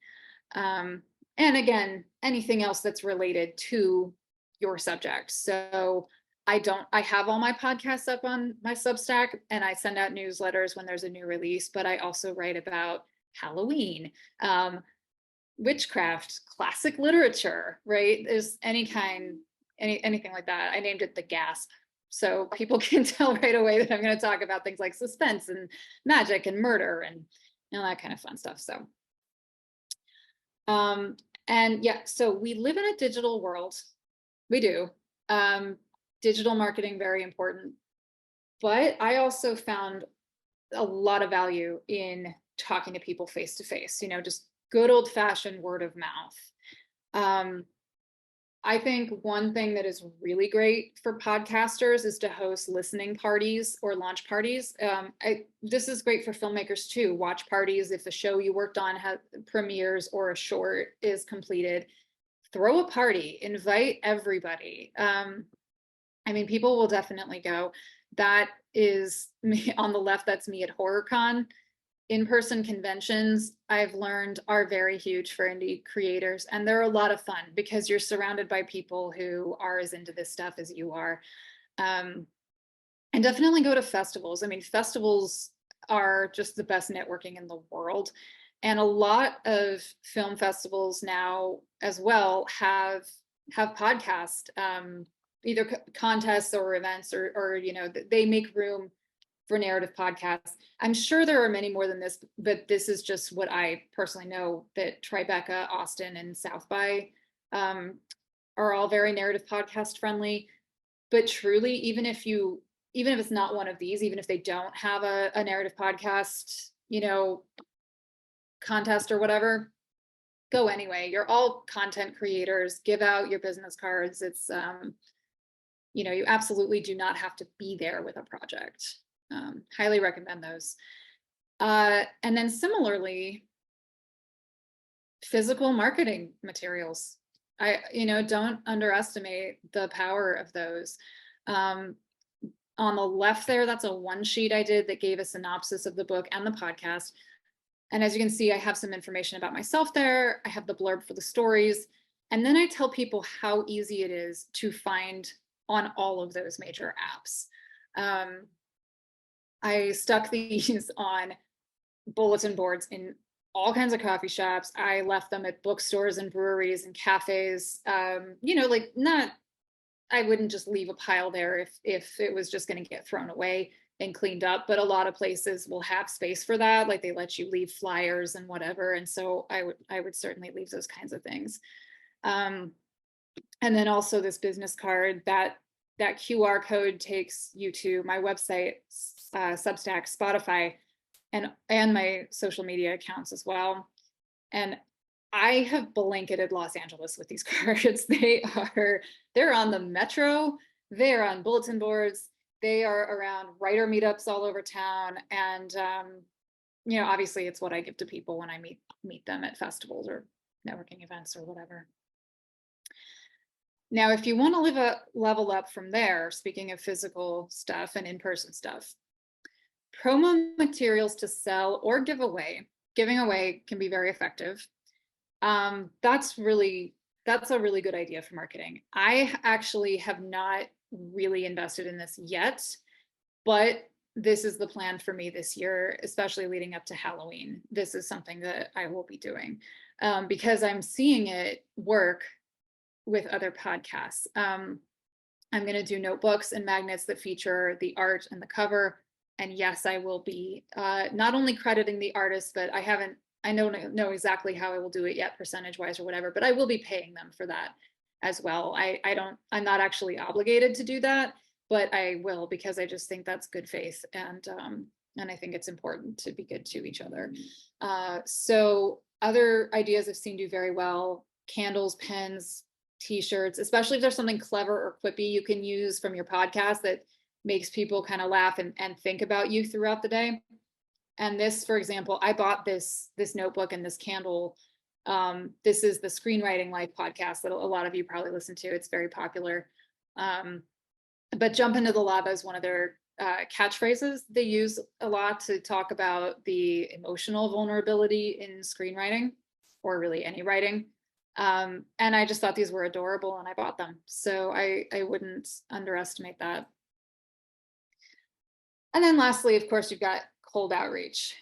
And again, anything else that's related to your subject. So I have all my podcasts up on my Substack, and I send out newsletters when there's a new release, but I also write about Halloween, witchcraft, classic literature, right? There's anything like that. I named it The Gasp So people can tell right away that I'm going to talk about things like suspense and magic and murder and that kind of fun stuff. So, and yeah, so we live in a digital world. We do. Digital marketing, very important. But I also found a lot of value in talking to people face to face, just good old fashioned word of mouth. I think one thing that is really great for podcasters is to host listening parties or launch parties. This is great for filmmakers too. Watch parties. If a show you worked on has premieres or a short is completed, throw a party, invite everybody. I mean, people will definitely go. That is me on the left. That's me at HorrorCon. In-person conventions, I've learned, are very huge for indie creators, and they're a lot of fun because you're surrounded by people who are as into this stuff as you are. And definitely go to festivals. I mean, festivals are just the best networking in the world. And a lot of film festivals now as well have podcast, either contests or events, or they make room for narrative podcasts. I'm sure there are many more than this, but this is just what I personally know, that Tribeca, Austin, and South by are all very narrative podcast friendly. But truly, even if it's not one of these, even if they don't have a narrative podcast, contest or whatever, go anyway. You're all content creators. Give out your business cards. It's you absolutely do not have to be there with a project. Highly recommend those. And then similarly, physical marketing materials. Don't underestimate the power of those. On the left there, that's a one sheet I did that gave a synopsis of the book and the podcast. And as you can see, I have some information about myself there. I have the blurb for the stories. And then I tell people how easy it is to find on all of those major apps. I stuck these on bulletin boards in all kinds of coffee shops. I left them at bookstores and breweries and cafes. I wouldn't just leave a pile there if it was just going to get thrown away and cleaned up. But a lot of places will have space for that. Like they let you leave flyers and whatever. And so I would certainly leave those kinds of things. And then also this business card, that QR code takes you to my website, Substack, Spotify, and my social media accounts as well. And I have blanketed Los Angeles with these cards. They're on the metro, they're on bulletin boards, they are around writer meetups all over town. And obviously it's what I give to people when I meet them at festivals or networking events or whatever. Now, if you want to level up from there, speaking of physical stuff and in-person stuff, promo materials to sell or give away. Giving away can be very effective. That's a really good idea for marketing. I actually have not really invested in this yet, but this is the plan for me this year, especially leading up to Halloween. This is something that I will be doing because I'm seeing it work with other podcasts. I'm going to do notebooks and magnets that feature the art and the cover. And yes, I will be not only crediting the artist, but I don't know exactly how I will do it yet, percentage wise or whatever, but I will be paying them for that as well. I'm not actually obligated to do that, but I will, because I just think that's good faith. And I think it's important to be good to each other. So other ideas I've seen do very well: candles, pens, t-shirts, especially if there's something clever or quippy you can use from your podcast that makes people kind of laugh and think about you throughout the day. And this, for example, I bought this notebook and this candle. This is the Screenwriting Life podcast that a lot of you probably listen to. It's very popular. But jump into the lava is one of their catchphrases they use a lot to talk about the emotional vulnerability in screenwriting, or really any writing. And I just thought these were adorable and I bought them. So I wouldn't underestimate that. And then lastly, of course, you've got cold outreach.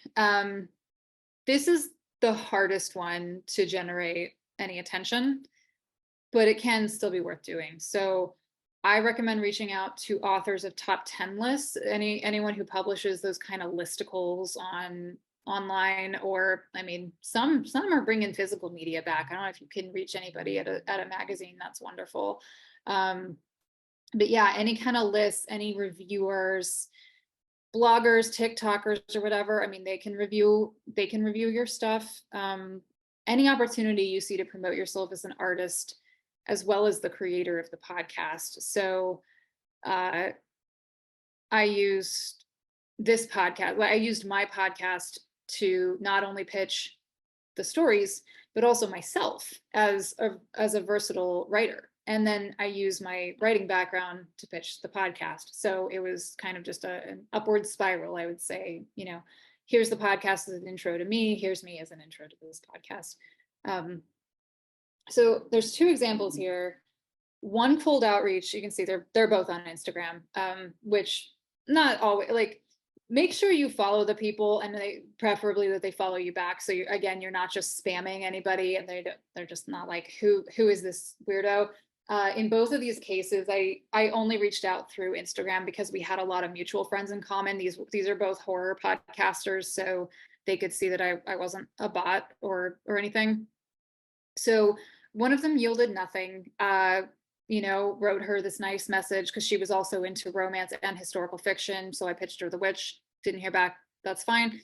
This is the hardest one to generate any attention, but it can still be worth doing. So I recommend reaching out to authors of top 10 lists, anyone who publishes those kind of listicles online, or I mean, some are bringing physical media back. I don't know if you can reach anybody at a magazine. That's wonderful. But yeah, any kind of lists, any reviewers, bloggers, TikTokers, or whatever. I mean, they can review your stuff. Any opportunity you see to promote yourself as an artist, as well as the creator of the podcast. So I used this podcast. I used my podcast to not only pitch the stories, but also myself as a versatile writer. And then I use my writing background to pitch the podcast. So it was kind of just an upward spiral, I would say. You know, here's the podcast as an intro to me. Here's me as an intro to this podcast. So there's two examples here. One, cold outreach. You can see they're both on Instagram, which not always, like, make sure you follow the people, and preferably that they follow you back. So you're not just spamming anybody, and they're just not like, who is this weirdo? In both of these cases, I only reached out through Instagram because we had a lot of mutual friends in common. These are both horror podcasters, so they could see that I wasn't a bot or anything. So one of them yielded nothing. Wrote her this nice message because she was also into romance and historical fiction. So I pitched her The Witch, didn't hear back. That's fine.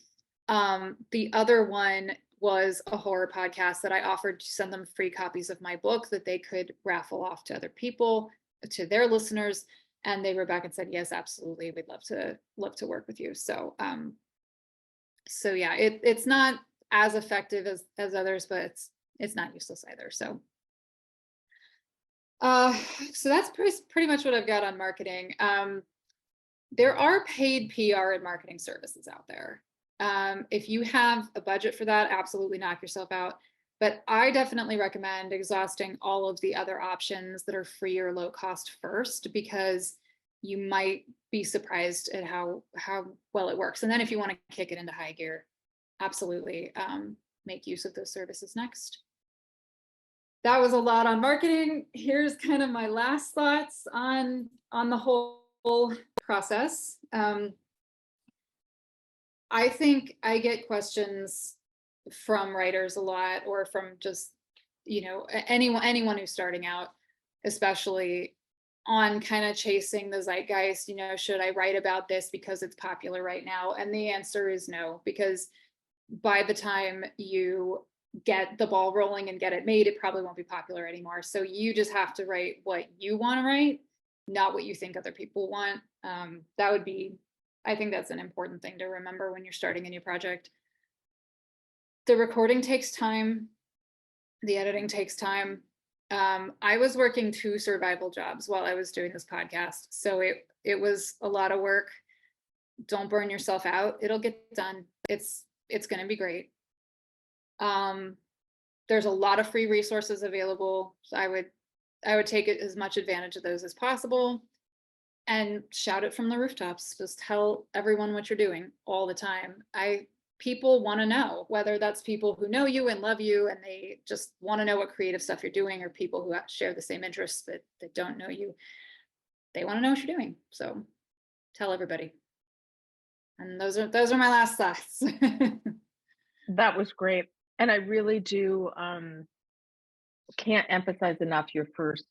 The other one was a horror podcast that I offered to send them free copies of my book that they could raffle off to other people, to their listeners. And they wrote back and said, yes, absolutely. We'd love to work with you. So yeah, it's not as effective as others, but it's not useless either. So that's pretty much what I've got on marketing. There are paid PR and marketing services out there. If you have a budget for that, absolutely knock yourself out. But I definitely recommend exhausting all of the other options that are free or low cost first, because you might be surprised at how well it works. And then if you want to kick it into high gear, absolutely make use of those services next. That was a lot on marketing. Here's kind of my last thoughts on the whole process. I think I get questions from writers a lot, or from just, anyone who's starting out, especially, on kind of chasing the zeitgeist. Should I write about this because it's popular right now? And the answer is no, because by the time you get the ball rolling and get it made, it probably won't be popular anymore. So you just have to write what you want to write, not what you think other people want. I think that's an important thing to remember when you're starting a new project. The recording takes time. The editing takes time. I was working 2 survival jobs while I was doing this podcast. So it was a lot of work. Don't burn yourself out. It'll get done. It's going to be great. There's a lot of free resources available. So I would take as much advantage of those as possible, and shout it from the rooftops. Just tell everyone what you're doing all the time. People want to know, whether that's people who know you and love you and they just want to know what creative stuff you're doing, or people who share the same interests that don't know you. They want to know what you're doing. So tell everybody. And those are my last thoughts. That was great. And I really do can't emphasize enough your first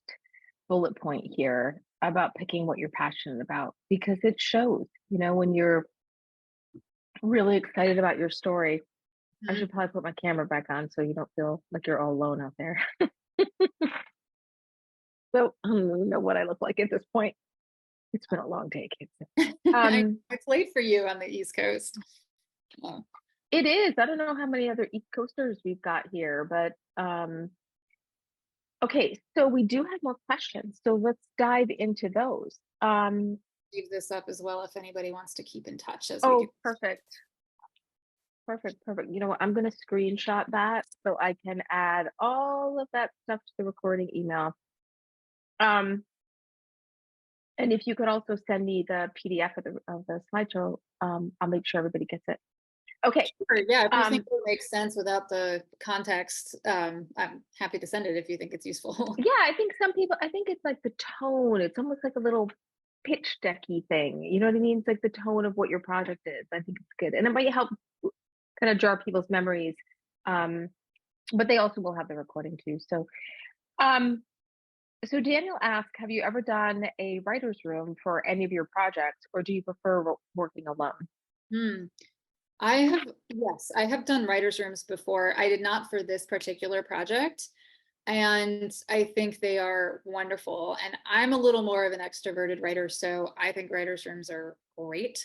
bullet point here about picking what you're passionate about, because it shows, when you're really excited about your story. I should probably put my camera back on so you don't feel like you're all alone out there. So I don't even know what I look like at this point. It's been a long day, kids. It's late for you on the East Coast. Oh. It is. I don't know how many other East Coasters we've got here, but okay, so we do have more questions. So let's dive into those. Leave this up as well if anybody wants to keep in touch as we do. Perfect. You know what? I'm going to screenshot that so I can add all of that stuff to the recording email. And if you could also send me the PDF of the slideshow, I'll make sure everybody gets it. Okay. Sure, yeah, if you Um, think it makes sense without the context, I'm happy to send it if you think it's useful. yeah, I think it's like the tone. It's almost like a little pitch decky thing. You know what I mean? It's like the tone of what your project is. I think it's good. And it might help kind of jar people's memories. Um, but they also will have the recording too. Um, so Daniel asked, have you ever done a writer's room for any of your projects, or do you prefer working alone? Hmm. Yes, I have done writers' rooms before. I did not for this particular project. And I think they are wonderful. And I'm a little more of an extroverted writer, so I think writers' rooms are great.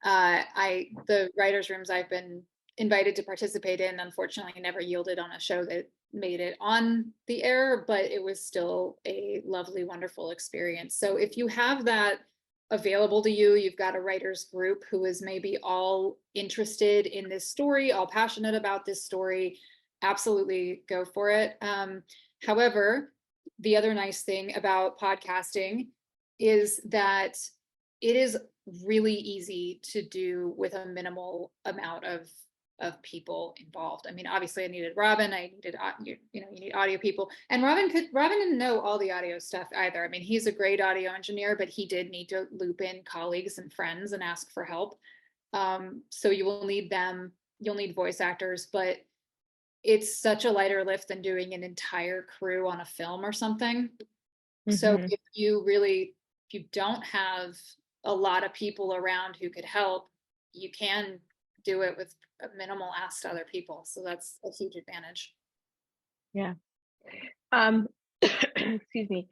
The writers' rooms I've been invited to participate in, unfortunately, never yielded on a show that made it on the air, but it was still a lovely, wonderful experience. So if you have that available to you, you've got a writers group who is maybe all interested in this story, all passionate about this story, absolutely go for it. However, the other nice thing about podcasting is that it is really easy to do with a minimal amount of people involved. I mean, obviously I needed Robin, I needed, you need audio people, and Robin didn't know all the audio stuff either. I mean, he's a great audio engineer, but he did need to loop in colleagues and friends and ask for help. So you will need them, you'll need voice actors, but it's such a lighter lift than doing an entire crew on a film or something. So Mhm. if you don't have a lot of people around who could help, you can do it with a minimal ask to other people. So that's a huge advantage. Yeah. Excuse me.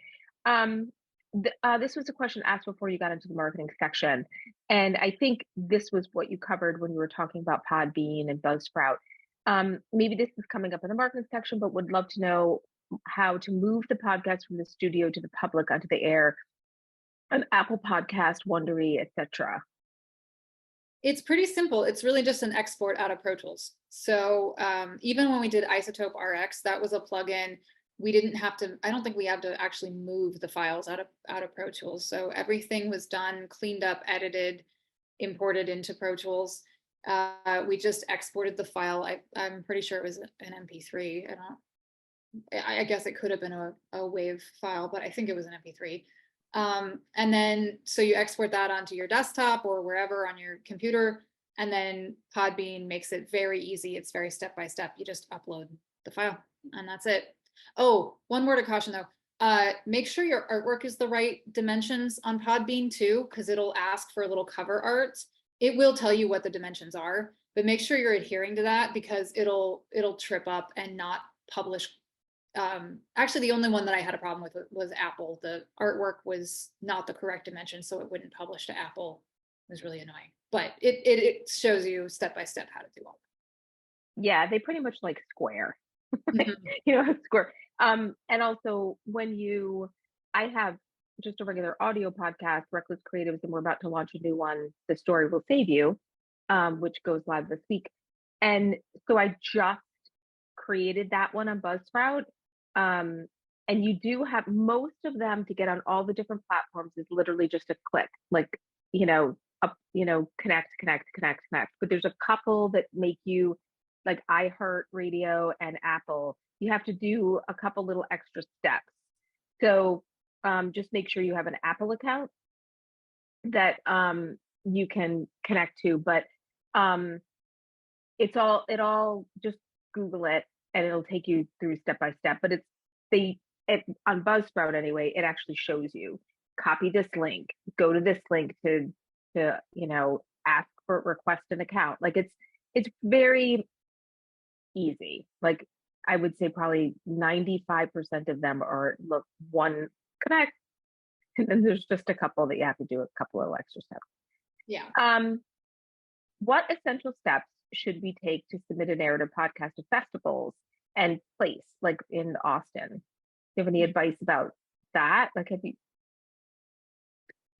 This was a question asked before you got into the marketing section, and I think this was what you covered when you were talking about Podbean and Buzzsprout. Maybe this is coming up in the marketing section, but would love to know how to move the podcast from the studio to the public onto the air, an Apple Podcast, Wondery, etc. It's pretty simple. It's really just an export out of Pro Tools. So even when we did Isotope RX, that was a plugin. We didn't have to, I don't think we had to actually move the files out of Pro Tools. So everything was done, cleaned up, edited, imported into Pro Tools. We just exported the file. I'm pretty sure it was an MP3. I guess it could have been a WAV file, but I think it was an MP3. And then, so you export that onto your desktop or wherever on your computer, and then Podbean makes it very easy. It's very step-by-step. You just upload the file and that's it. Oh, one word of caution though. Make sure your artwork is the right dimensions on Podbean too, because it'll ask for a little cover art. It will tell you what the dimensions are, but make sure you're adhering to that because it'll trip up and not publish. Actually, the only one that I had a problem with was Apple. The artwork was not the correct dimension, so it wouldn't publish to Apple. It was really annoying, but it shows you step by step how to do all Yeah, they pretty much like Square. that. Square. And also I have just a regular audio podcast, Reckless Creatives, and we're about to launch a new one, The Story Will Save You, which goes live this week. And so I just created that one on Buzzsprout. And you do have most of them to get on all the different platforms is literally just a click, like, connect. But there's a couple that make you like iHeartRadio and Apple. You have to do a couple little extra steps. So just make sure you have an Apple account that you can connect to. But it all just Google it and it'll take you through step by step. But on Buzzsprout anyway, it actually shows you copy this link, go to this link to ask for request an account. Like it's very easy. Like I would say probably 95% of them are one connect, and then there's just a couple that you have to do a couple of extra steps. Yeah. What essential steps should we take to submit a narrative podcast to festivals and place, like in Austin? Do you have any advice about that? Like, have you?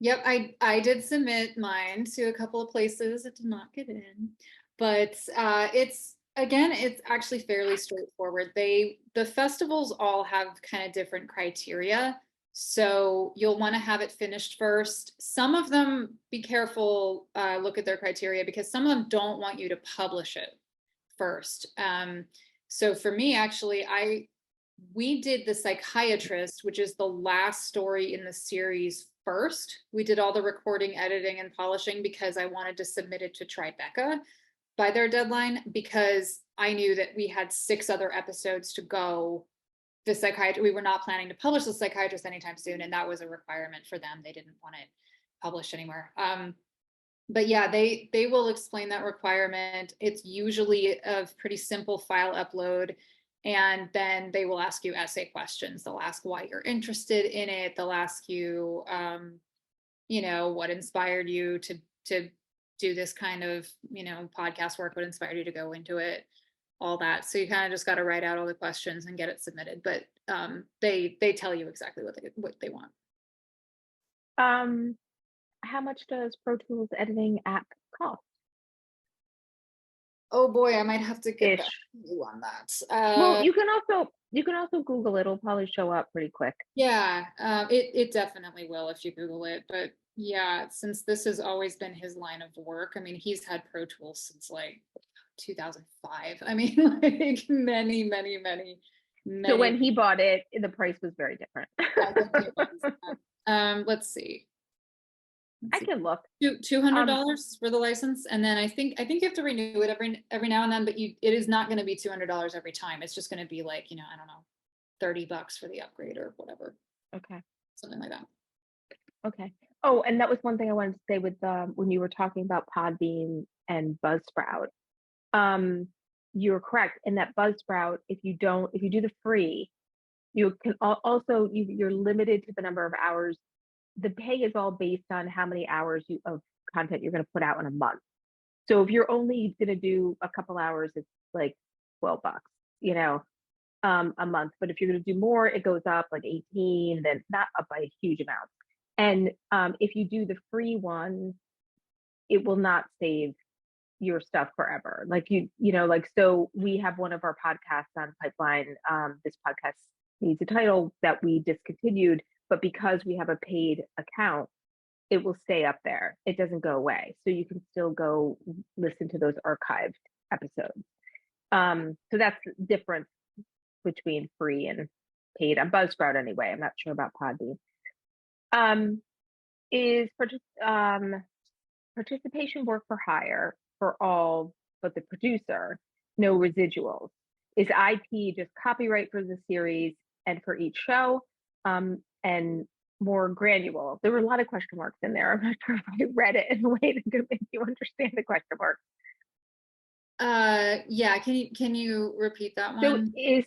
Yep, I did submit mine to a couple of places. It did not get in, but it's actually fairly straightforward. The festivals all have kind of different criteria. So you'll want to have it finished first. Some of them, be careful, look at their criteria, because some of them don't want you to publish it first. So for me, actually, we did The Psychiatrist, which is the last story in the series first. We did all the recording, editing, and polishing because I wanted to submit it to Tribeca by their deadline, because I knew that we had 6 other episodes to go. The Psychiatrist, we were not planning to publish The Psychiatrist anytime soon, and that was a requirement for them. They didn't want it published anymore. But yeah, they will explain that requirement. It's usually a pretty simple file upload, and then they will ask you essay questions. They'll ask why you're interested in it. They'll ask you, what inspired you to do this kind of, podcast work, what inspired you to go into it, all that. So you kind of just got to write out all the questions and get it submitted. But they tell you exactly what they want. How much does Pro Tools editing app cost? Oh boy, I might have to get back Ish. to you on that. Well, you can also Google it. It'll probably show up pretty quick. Yeah, it definitely will if you Google it. But yeah, since this has always been his line of work, I mean, he's had Pro Tools since like 2005. I mean, like many. So when he bought it, the price was very different. Let's see. I can look. $200 for the license, and then I think you have to renew it every now and then, but it is not going to be $200 every time. It's just going to be like, I don't know, $30 for the upgrade or whatever. Okay. Something like that. Okay. Oh, and that was one thing I wanted to say with when you were talking about Podbean and Buzzsprout. You're correct in that Buzzsprout, if you do the free, you can also you're limited to the number of hours. The pay is all based on how many hours of content you're going to put out in a month. So if you're only going to do a couple hours, it's like $12, a month. But if you're going to do more, it goes up like 18, then not up by a huge amount. And if you do the free one, it will not save your stuff forever. Like so we have one of our podcasts on Pipeline. This podcast needs a title that we discontinued, but because we have a paid account, it will stay up there. It doesn't go away. So you can still go listen to those archived episodes. So that's the difference between free and paid on Buzzsprout anyway. I'm not sure about Podbean. Is participation work for hire for all but the producer, no residuals? Is IP just copyright for the series and for each show? And more granular. There were a lot of question marks in there. I'm not sure if I read it in a way that could make you understand the question marks. Yeah, can you repeat that So one? is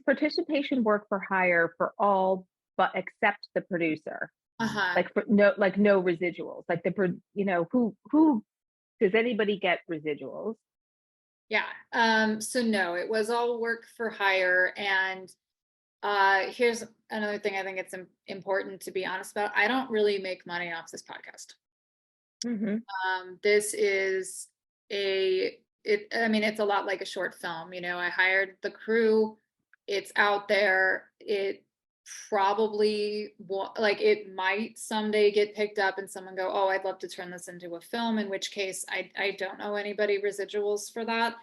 participation work for hire for all but except the producer? Like no residuals. Like who does anybody get residuals? Yeah. So no, it was all work for hire. And here's another thing I think it's important to be honest about. I don't really make money off this podcast. Mm-hmm. This is it's a lot like a short film. I hired the crew. It's out there. It probably it might someday get picked up and someone go, oh, I'd love to turn this into a film, in which case I don't owe anybody residuals for that.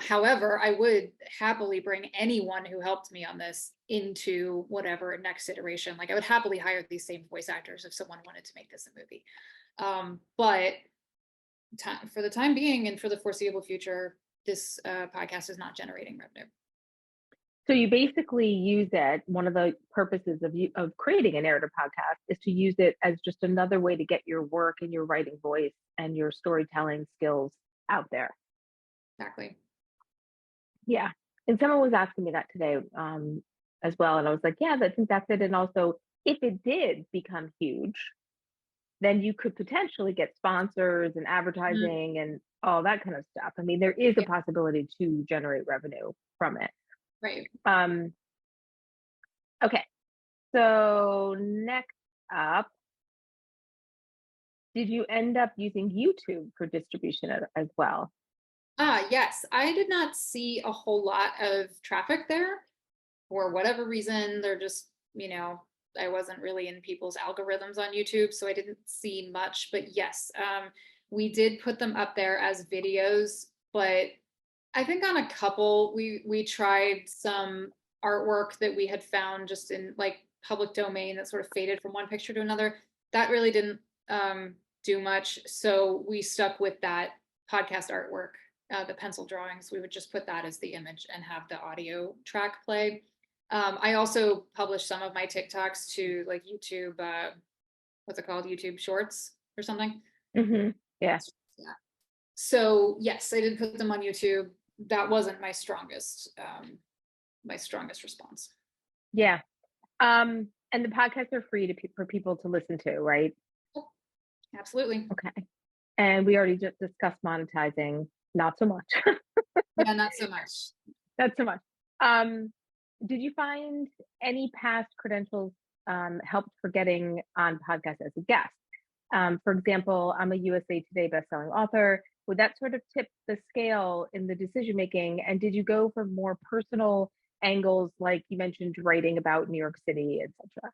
However, I would happily bring anyone who helped me on this into whatever next iteration. Like I would happily hire these same voice actors if someone wanted to make this a movie. But for the time being and for the foreseeable future, this podcast is not generating revenue. So you basically use it. One of the purposes of creating a narrative podcast is to use it as just another way to get your work and your writing voice and your storytelling skills out there. Exactly. Yeah. And someone was asking me that today as well. And I was like, yeah, I think that's it. And also, if it did become huge, then you could potentially get sponsors and advertising and all that kind of stuff. I mean, there is a possibility to generate revenue from it. Right. Okay. So next up, did you end up using YouTube for distribution as well? Yes, I did not see a whole lot of traffic there for whatever reason. They're just, I wasn't really in people's algorithms on YouTube, so I didn't see much. But yes, we did put them up there as videos, but I think on a couple, we tried some artwork that we had found just in like public domain that sort of faded from one picture to another. That really didn't do much. So we stuck with that podcast artwork, the pencil drawings. We would just put that as the image and have the audio track play. I also published some of my TikToks to like YouTube, what's it called? YouTube Shorts or something. Yeah. Yeah. So yes, I did put them on YouTube. That wasn't my strongest response. Yeah. And the podcasts are free for people to listen to, right? Absolutely. Okay. And we already just discussed monetizing, not so much. Yeah, not so much. Not so much. Did you find any past credentials helped for getting on podcasts as a guest? For example, I'm a USA Today bestselling author. Would that sort of tip the scale in the decision making? And did you go for more personal angles, like you mentioned, writing about New York City, etc.?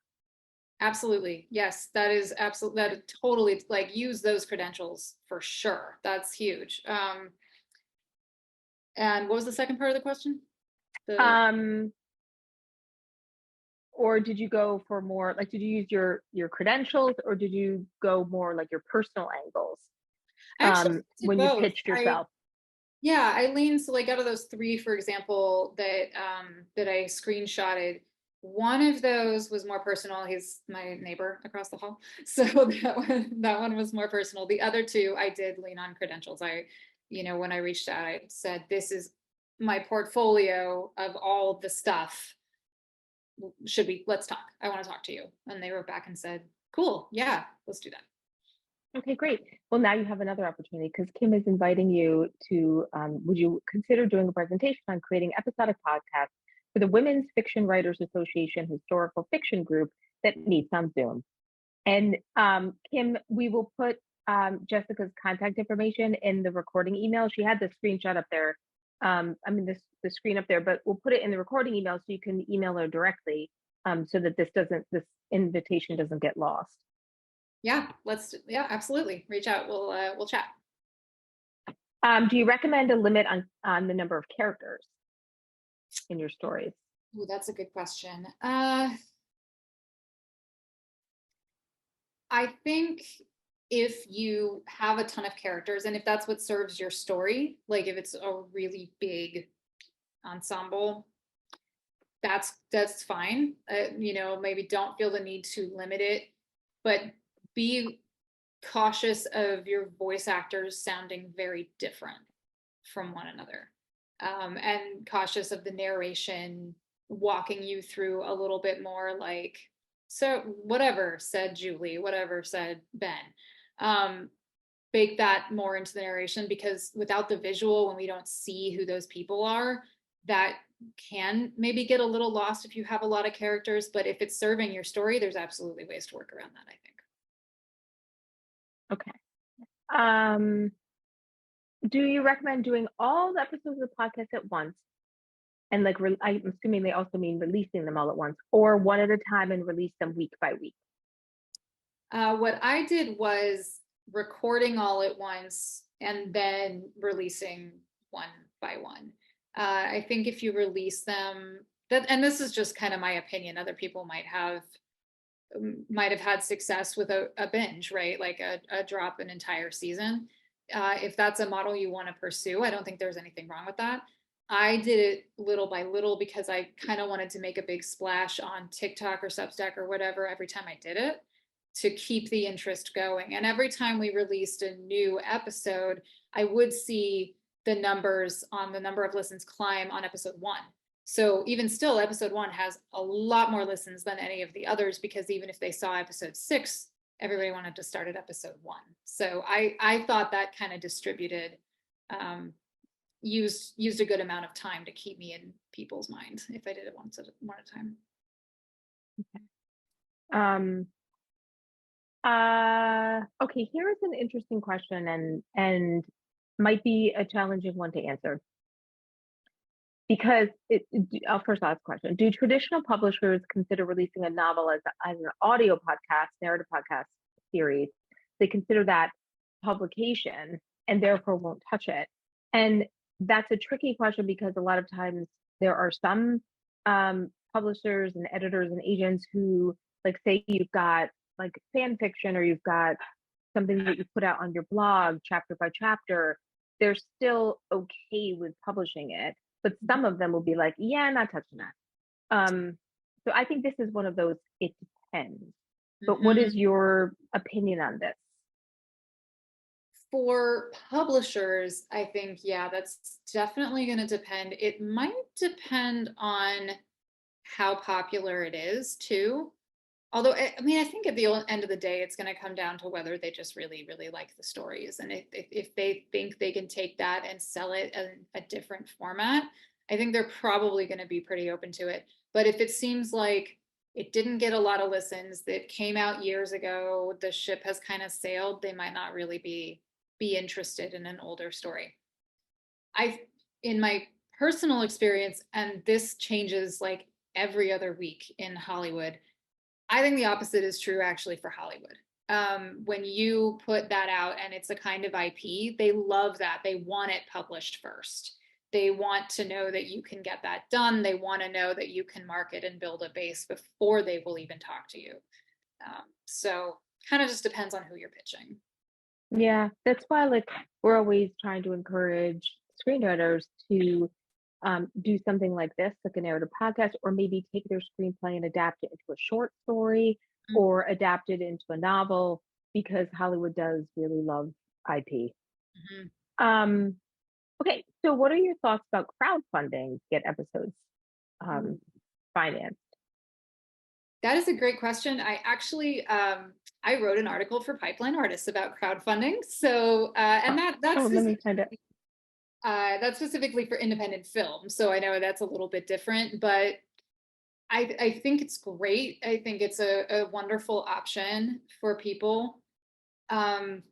Absolutely. Yes, that is absolutely, that totally, like, use those credentials for sure. That's huge. And what was the second part of the question? Or did you go for more, like, did you use your credentials, or did you go more like your personal angles when you pitched yourself? Yeah, I leaned, so like out of those three, for example, that I screenshotted, one of those was more personal. He's my neighbor across the hall. So that one was more personal. The other two, I did lean on credentials. When I reached out, I said, this is my portfolio of all the stuff. Let's talk. I want to talk to you. And they wrote back and said, cool, yeah, let's do that. Okay, great. Well, now you have another opportunity, because Kim is inviting you to, would you consider doing a presentation on creating episodic podcasts for the Women's Fiction Writers Association historical fiction group that meets on Zoom? And Kim, we will put Jessica's contact information in the recording email. She had the screenshot up there. The screen up there, but we'll put it in the recording email so you can email her directly, so that this invitation doesn't get lost. Yeah, absolutely. Reach out. We'll chat. Do you recommend a limit on the number of characters in your stories? Ooh, that's a good question. I think if you have a ton of characters, and if that's what serves your story, like if it's a really big ensemble, that's fine. Maybe don't feel the need to limit it, but be cautious of your voice actors sounding very different from one another, and cautious of the narration walking you through a little bit more like, so whatever said Julie, whatever said Ben. Bake that more into the narration, because without the visual, when we don't see who those people are, that can maybe get a little lost if you have a lot of characters. But if it's serving your story, there's absolutely ways to work around that, I think. Okay. Do you recommend doing all the episodes of the podcast at once? And like, I'm assuming they also mean releasing them all at once, or one at a time and release them week by week? What I did was recording all at once and then releasing one by one. I think if you release them, and this is just kind of my opinion, other people might have had success with a binge, right? Like drop an entire season. If that's a model you want to pursue, I don't think there's anything wrong with that. I did it little by little because I kind of wanted to make a big splash on TikTok or Substack or whatever every time I did it, to keep the interest going. And every time we released a new episode, I would see the numbers on the number of listens climb on episode 1. So even still, episode 1 has a lot more listens than any of the others, because even if they saw episode 6, everybody wanted to start at episode 1. So I thought that kind of distributed, used a good amount of time to keep me in people's minds if I did it one at a time. Okay. Okay, here is an interesting question, and might be a challenging one to answer. because first last question, do traditional publishers consider releasing a novel as an audio podcast, narrative podcast series? They consider that publication and therefore won't touch it. And that's a tricky question because a lot of times there are some publishers and editors and agents who, like, say you've got like fan fiction or you've got something that you put out on your blog chapter by chapter, they're still okay with publishing it, but some of them will be like, yeah, not touching that. So I think this is one of those, it depends. But what is your opinion on this? For publishers, I think, yeah, that's definitely going to depend. It might depend on how popular it is too. Although, I mean, I think at the end of the day, it's going to come down to whether they just really, really like the stories. And if they think they can take that and sell it in a different format, I think they're probably going to be pretty open to it. But if it seems like it didn't get a lot of listens, that came out years ago, the ship has kind of sailed, they might not really be interested in an older story. In my personal experience, and this changes like every other week in Hollywood, I think the opposite is true actually for Hollywood. When you put that out and it's a kind of IP, they love that. They want it published first. They want to know that you can get that done. They want to know that you can market and build a base before they will even talk to you. So kind of just depends on who you're pitching. Yeah, that's why like we're always trying to encourage screenwriters to do something like this, like a narrative podcast, or maybe take their screenplay and adapt it into a short story or adapt it into a novel, because Hollywood does really love IP. Okay, so what are your thoughts about crowdfunding to get episodes financed? That is a great question. I actually I wrote an article for Pipeline Artists about crowdfunding. So and that's let me find it. That's specifically for independent film. So I know that's a little bit different, but I think it's great. I think it's a wonderful option for people. It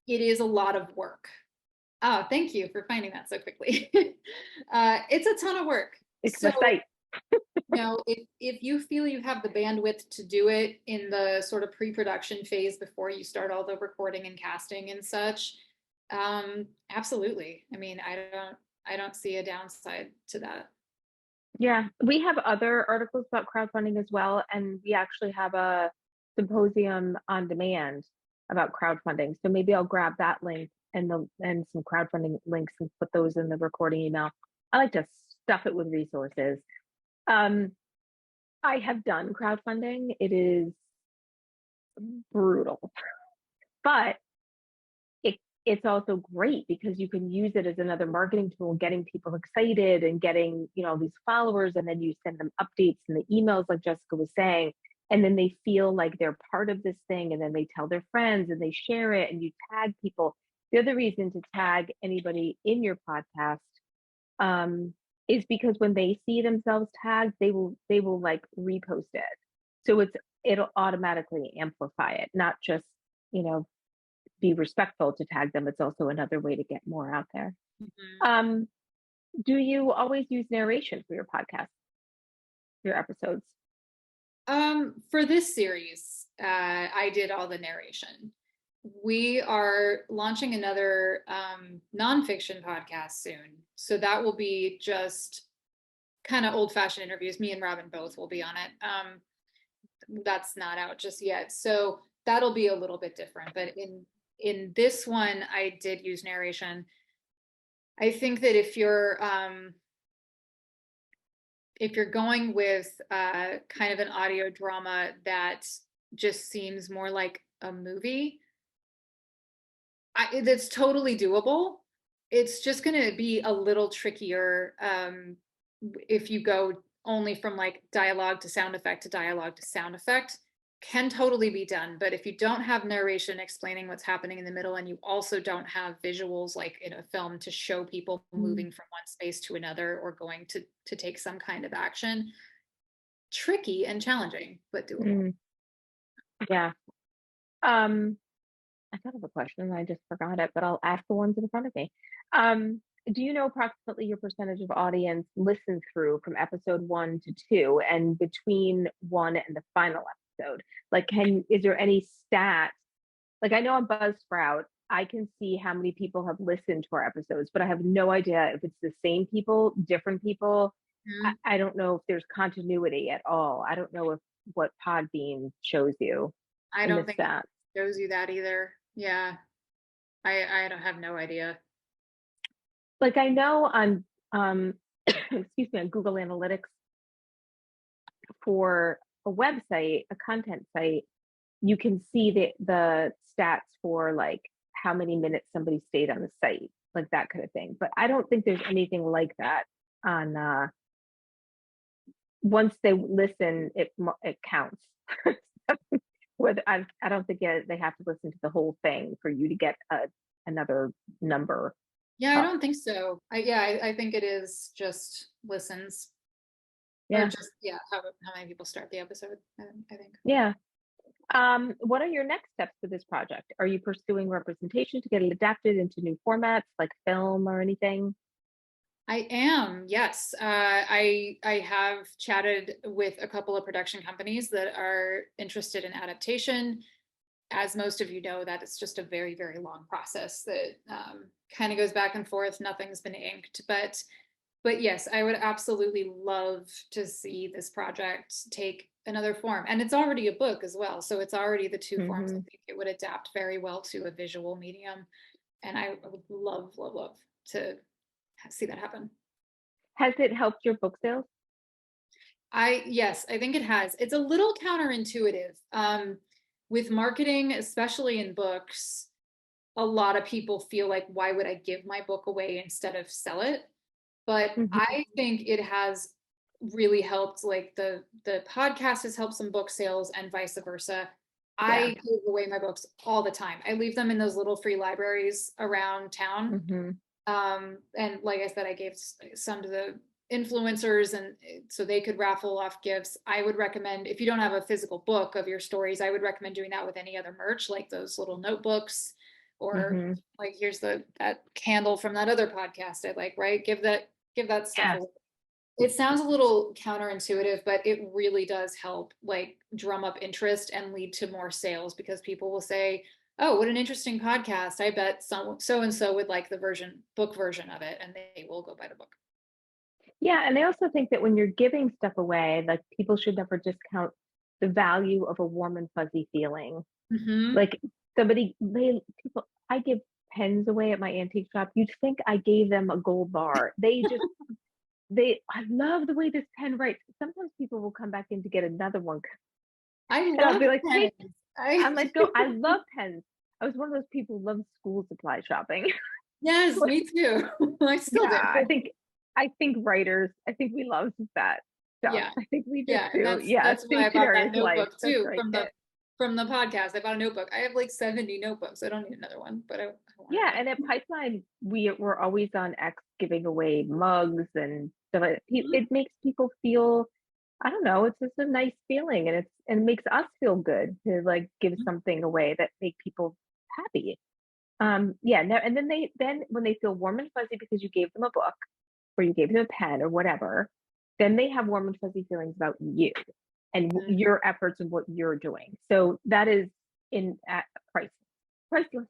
is a lot of work. Oh, thank you for finding that so quickly. It's a ton of work. It's the site. If you feel you have the bandwidth to do it in the sort of pre-production phase before you start all the recording and casting and such, absolutely. I mean, I don't see a downside to that. Yeah, we have other articles about crowdfunding as well, and we actually have a symposium on demand about crowdfunding. So maybe I'll grab that link and some crowdfunding links and put those in the recording email. I like to stuff it with resources. I have done crowdfunding. It is brutal, but it's also great because you can use it as another marketing tool, getting people excited and getting, these followers, and then you send them updates in the emails, like Jessica was saying, and then they feel like they're part of this thing, and then they tell their friends and they share it, and you tag people. The other reason to tag anybody in your podcast is because when they see themselves tagged, they will like repost it. So it'll automatically amplify it, not just, be respectful to tag them. It's also another way to get more out there. Do you always use narration for your podcast, your episodes? For this series, I did all the narration. We are launching another nonfiction podcast soon. So that will be just kind of old-fashioned interviews. Me and Robin both will be on it. That's not out just yet. So that'll be a little bit different. But in this one, I did use narration. I think that if you're going with kind of an audio drama that just seems more like a movie, that's totally doable. It's just going to be a little trickier if you go only from like dialogue to sound effect to dialogue to sound effect. Can totally be done, but if you don't have narration explaining what's happening in the middle, and you also don't have visuals like in a film to show people moving from one space to another or going to take some kind of action, tricky and challenging, but doable. Yeah. I thought of a question and I just forgot it, but I'll ask the ones in front of me. do you know approximately your percentage of audience listen through from episode 1 to 2 and between one and the final episode? Like, is there any stat? Like, I know on Buzzsprout, I can see how many people have listened to our episodes, but I have no idea if it's the same people, different people. Mhm. I don't know if there's continuity at all. I don't know if what Podbean shows you I in the don't think it stats. shows you that either. Yeah. I don't have no idea. Like, I know on excuse me, on Google Analytics for a website, a content site, you can see the stats for like how many minutes somebody stayed on the site, like that kind of thing. But I don't think there's anything like that on once they listen, it counts. Whether I don't think they have to listen to the whole thing for you to get another number. Yeah, I up. don't think so. I think it is just listens. Or Yeah, just how many people start the episode, I think. yeah. What are your next steps for this project? Are you pursuing representation to get it adapted into new formats like film or anything? I am, yes. I have chatted with a couple of production companies that are interested in adaptation. As most of you know, that it's just a very, very long process that kind of goes back and forth. Nothing's been inked, but yes, I would absolutely love to see this project take another form. And it's already a book as well. So it's already the two forms. I Mhm. think it would adapt very well to a visual medium. And I would love, love, love to see that happen. Has it helped your book sales? Yes, I think it has. It's a little counterintuitive. With marketing, especially in books, a lot of people feel like, why would I give my book away instead of sell it? But Mhm. I think it has really helped. Like the podcast has helped some book sales and vice versa. Yeah. I give away my books all the time. I leave them in those little free libraries around town. Mhm. And like I said, I gave some to the influencers and so they could raffle off gifts. I would recommend, if you don't have a physical book of your stories, I would recommend doing that with any other merch, like those little notebooks, or Mhm. like here's that candle from that other podcast I like, right? Give that stuff Yeah. away. It sounds a little counterintuitive, but it really does help like drum up interest and lead to more sales, because people will say, oh, what an interesting podcast. I bet so and so would like the book version of it, and they will go buy the book. Yeah, and I also think that when you're giving stuff away, like people should never discount the value of a warm and fuzzy feeling. Mm-hmm. Like people, I give pens away at my antique shop. You'd think I gave them a gold bar. I love the way this pen writes. Sometimes people will come back in to get another one, I and I'll love be like, pens. take. I'm like, go. I love pens. I was one of those people who loved school supply shopping. Yes, Like, me too. I still do. yeah, I think writers, I think we love that stuff. Yeah. I think we just Yeah, and do. Yeah, that's why I bought stationery that is life. notebook That's too right. from the podcast. I bought a notebook. I have like 70 notebooks. I don't need another one, but I want Yeah, another. and at Pipeline, we're always on X giving away mugs and stuff. Mhm. It makes people feel, I don't know, it's just a nice feeling, and it makes us feel good to like give something away that make people happy. Yeah, no, and then when they feel warm and fuzzy because you gave them a book or you gave them a pen or whatever, then they have warm and fuzzy feelings about you and Mhm. your efforts and what you're doing. So that is at priceless.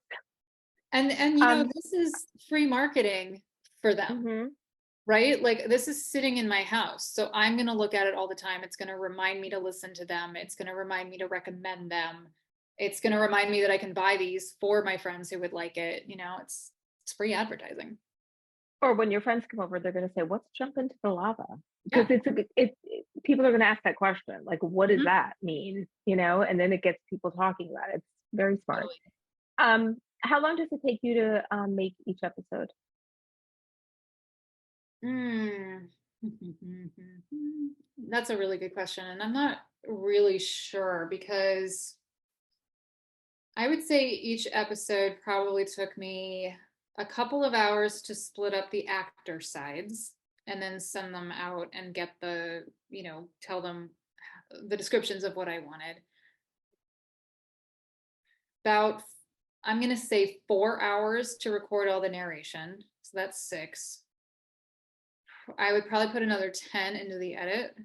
And Um, this is free marketing for them, mhm. right? Like this is sitting in my house. So I'm going to look at it all the time. It's going to remind me to listen to them. It's going to remind me to recommend them. It's going to remind me that I can buy these for my friends who would like it. It's free advertising. Or when your friends come over, they're going to say, "What's jump into the lava?" Because Yeah. people are going to ask that question, like, "What does Mhm. that mean?" And then it gets people talking about it. It's very smart. Totally. How long does it take you to make each episode? Mm. That's a really good question. And I'm not really sure, because I would say each episode probably took me a couple of hours to split up the actor sides and then send them out and get tell them the descriptions of what I wanted. About, I'm going to say 4 hours to record all the narration. So that's 6. I would probably put another 10 into the edit.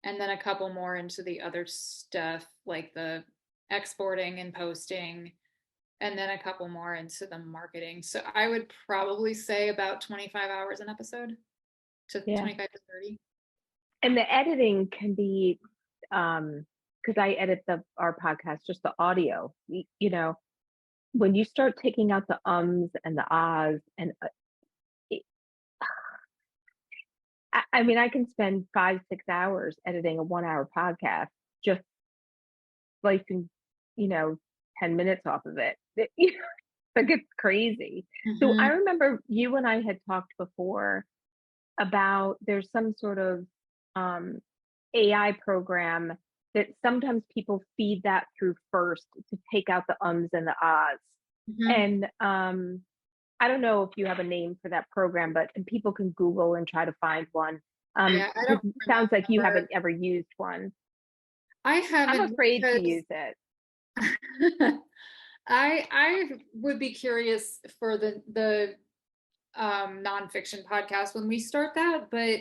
And then a couple more into the other stuff, like the exporting and posting. And then a couple more into the marketing. So I would probably say about 25 hours an episode to Yeah. 25 to 30. And the editing can be, because I edit our podcast, just the audio. You know, when you start taking out the ums and the ahs, and I mean, I can spend 5-6 hours editing a 1-hour podcast, just slicing, 10 minutes off of it. Like, it's crazy. So I remember you and I had talked before about there's some sort of AI program that sometimes people feed that through first to take out the ums and the ahs. And I don't know if you have a name for that program, but people can Google and try to find one. Yeah, I don't Sounds like you remember. haven't ever used one. I haven't. I'm afraid to because use it. I would be curious for the nonfiction podcast when we start that, but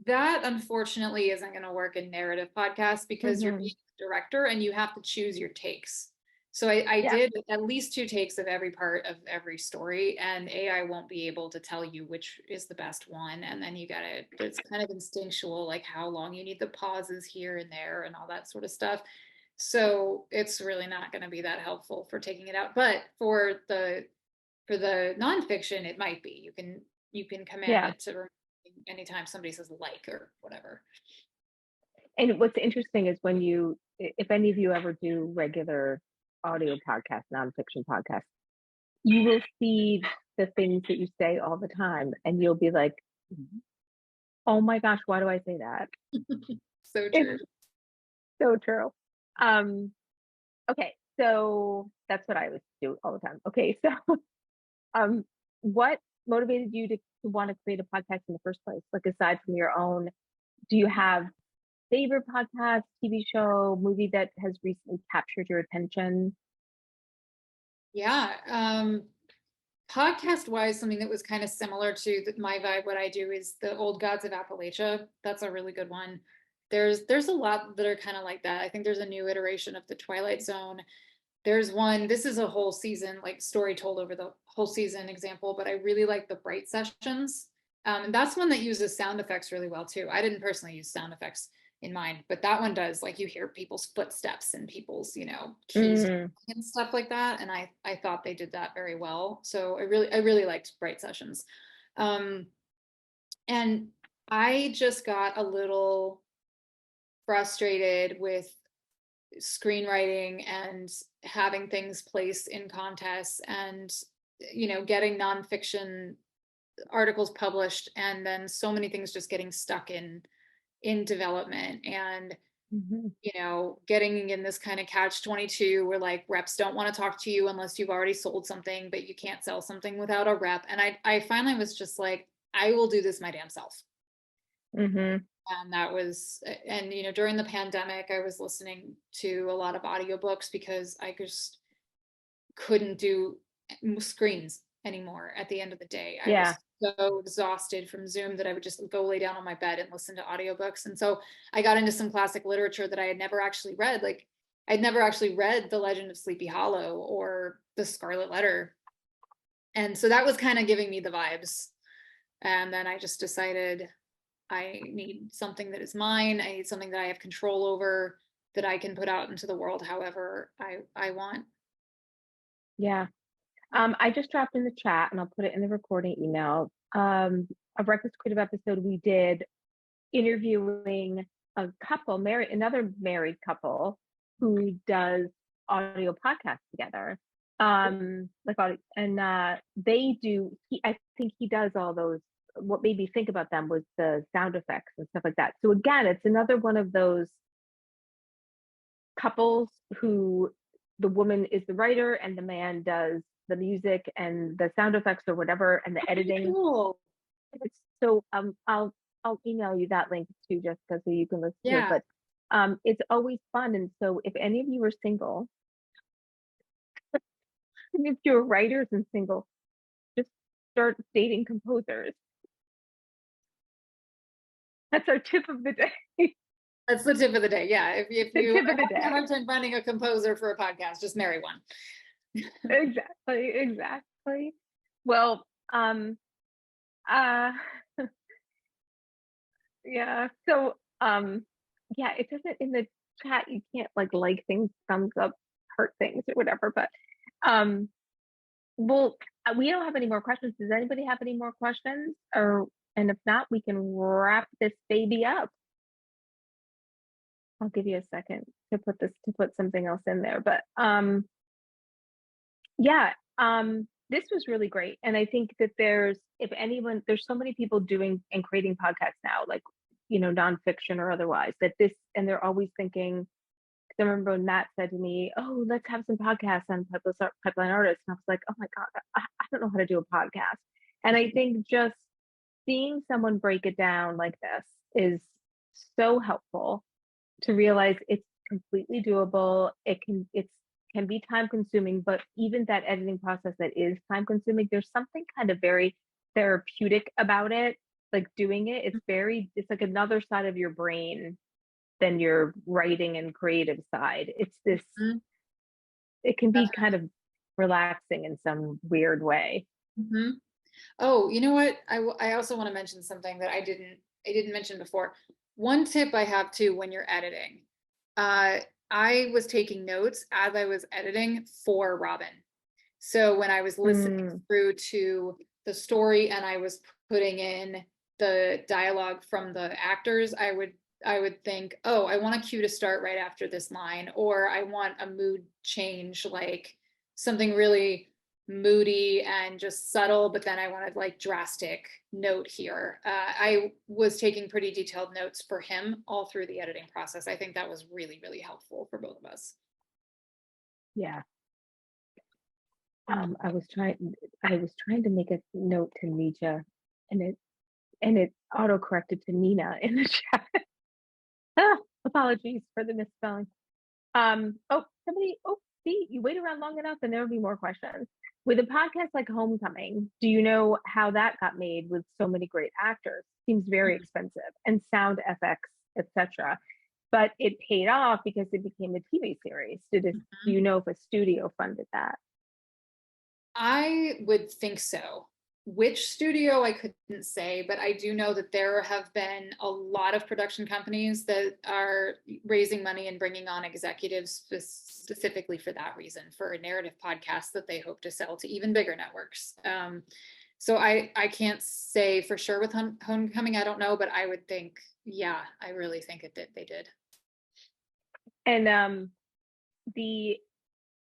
that unfortunately isn't going to work in narrative podcasts because you're being a director and you have to choose your takes. So I Yeah. did at least 2 takes of every part of every story, and AI won't be able to tell you which is the best one. And then it's kind of instinctual, like how long you need the pauses here and there and all that sort of stuff. So it's really not going to be that helpful for taking it out. But for the nonfiction, it might be. You can command it to remove anytime somebody says like or whatever. And what's interesting is if any of you ever do regular audio podcasts, nonfiction podcasts, you will see the things that you say all the time, and you'll be like, "Oh my gosh, why do I say that?" So true. It's so true. Okay, so that's what I would do all the time. Okay, so what motivated you to want to create a podcast in the first place? Like, aside from your own, do you have favorite podcast, TV show, movie that has recently captured your attention? Yeah. Podcast wise, something that was kind of similar to my vibe, what I do is the Old Gods of Appalachia. That's a really good one. There's a lot that are kind of like that. I think there's a new iteration of the Twilight Zone. There's one, this is a whole season, like story told over the whole season example, but I really like the Bright Sessions. And that's one that uses sound effects really well too. I didn't personally use sound effects in mine, but that one does, like you hear people's footsteps and people's, keys and stuff like that. And I thought they did that very well. So I really liked Bright Sessions. And I just got a little frustrated with screenwriting and having things placed in contests and getting nonfiction articles published, and then so many things just getting stuck in development, and getting in this kind of catch-22 where like reps don't want to talk to you unless you've already sold something, but you can't sell something without a rep. And I finally was just like, I will do this my damn self. And that was, and during the pandemic, I was listening to a lot of audiobooks because I just couldn't do screens anymore at the end of the day. I was so exhausted from Zoom that I would just go lay down on my bed and listen to audiobooks. And so I got into some classic literature that I had never actually read. Like I'd never actually read The Legend of Sleepy Hollow or The Scarlet Letter. And so that was kind of giving me the vibes. And then I just decided I need something that is mine. I need something that I have control over, that I can put out into the world however I want. Yeah. I just dropped in the chat, and I'll put it in the recording email. A Reckless Creative episode we did interviewing a couple, another married couple who does audio podcasts together. They do. I think he does all those. What made me think about them was the sound effects and stuff like that. So again, it's another one of those couples who the woman is the writer and the man does the music and the sound effects or whatever, and the editing. Cool. So I'll email you that link too, Jessica, so you can listen to it. But it's always fun. And so if any of you are single, if you're writers and single, just start dating composers. That's our tip of the day. That's the tip of the day. Yeah. If The you tip are of the having a day. hard time finding a composer for a podcast, just marry one. Exactly. Well, uh, yeah. So, yeah, it doesn't in the chat. You can't like things, thumbs up, heart things, or whatever. But, well, we don't have any more questions. Does anybody have any more questions? And if not, we can wrap this baby up. I'll give you a second to put something else in there. But yeah, this was really great. And I think that there's so many people doing and creating podcasts now, like, nonfiction or otherwise, and they're always thinking, 'cause I remember when Matt said to me, "Oh, let's have some podcasts on pipeline artists." And I was like, "Oh my God, I don't know how to do a podcast." And I think just seeing someone break it down like this is so helpful to realize it's completely doable. It can be time consuming, but even that editing process that is time consuming, there's something kind of very therapeutic about it. Like doing it's like another side of your brain than your writing and creative side. It's this, it can be kind of relaxing in some weird way. Mm-hmm. Oh, you know what? I also want to mention something that I didn't mention before. One tip I have too when you're editing. I was taking notes as I was editing for Robin. So when I was listening through to the story and I was putting in the dialogue from the actors, I would think, oh, I want a cue to start right after this line, or I want a mood change, like something really moody and just subtle, but then I wanted like drastic note here. I was taking pretty detailed notes for him all through the editing process. I think that was really, really helpful for both of us. Yeah. I was trying to make a note to Nietzsche, and it auto-corrected to Nina in the chat. Apologies for the misspelling. See, you wait around long enough and there will be more questions. With a podcast like Homecoming, do you know how that got made with so many great actors? Seems very expensive, and sound FX, etc. But it paid off because it became a TV series. Do you know if a studio funded that? I would think so. Which studio, I couldn't say, but I do know that there have been a lot of production companies that are raising money and bringing on executives specifically for that reason, for a narrative podcast that they hope to sell to even bigger networks. So I can't say for sure with Homecoming, I don't know, but I would think, yeah, I really think they did. And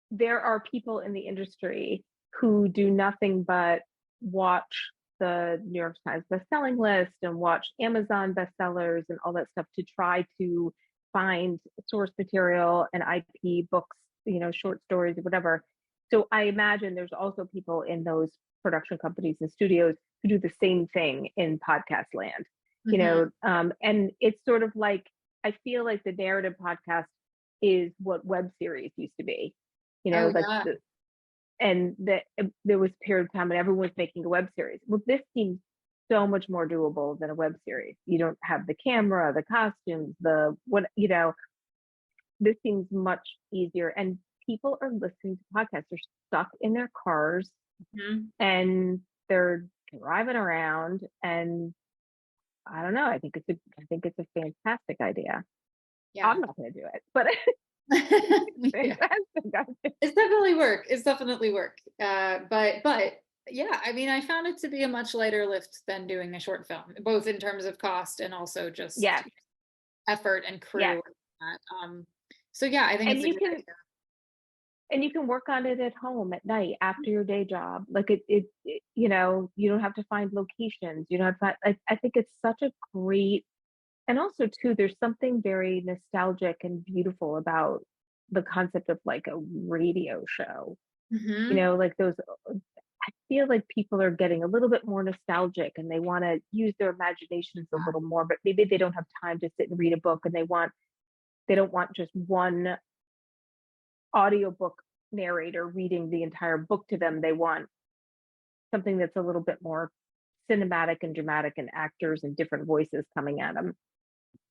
there are people in the industry who do nothing but watch the New York Times bestselling list and watch Amazon bestsellers and all that stuff to try to find source material and IP books, short stories or whatever. So I imagine there's also people in those production companies and studios who do the same thing in podcast land, and it's sort of like, I feel like the narrative podcast is what web series used to be, there was a period of time when everyone was making a web series. Well, this seems so much more doable than a web series. You don't have the camera, the costumes, this seems much easier. And people are listening to podcasts. They're stuck in their cars and they're driving around, and I don't know. I think it's a fantastic idea. Yeah. I'm not going to do it, but It's definitely work. But yeah, I mean, I found it to be a much lighter lift than doing a short film, both in terms of cost and also just effort and crew. So yeah, I think it's a good idea. And you can work on it at home at night after your day job. Like it you don't have to find locations. You don't have to. I think it's such a great. And also too, there's something very nostalgic and beautiful about the concept of like a radio show. Like those, I feel like people are getting a little bit more nostalgic and they want to use their imaginations a little more, but maybe they don't have time to sit and read a book, and they don't want just one audiobook narrator reading the entire book to them. They want something that's a little bit more cinematic and dramatic and actors and different voices coming at them.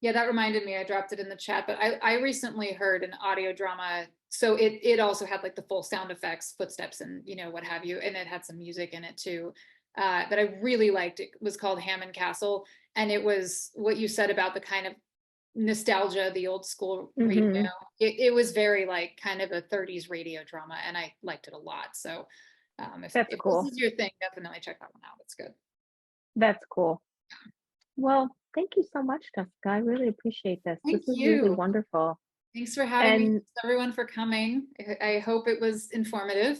Yeah, that reminded me, I dropped it in the chat, but I recently heard an audio drama. So it also had like the full sound effects, footsteps and, you know, what have you. And it had some music in it too, that I really liked. It was called Hammond Castle. And it was what you said about the kind of nostalgia, the old school radio. It was very like kind of a 30s radio drama, and I liked it a lot. So if That's cool. this is your thing, definitely check that one out. It's good. That's cool. Well, thank you so much, Jessica. I really appreciate this. Thank This is really you. wonderful. Thanks for having me. And Thanks everyone for coming. I hope it was informative.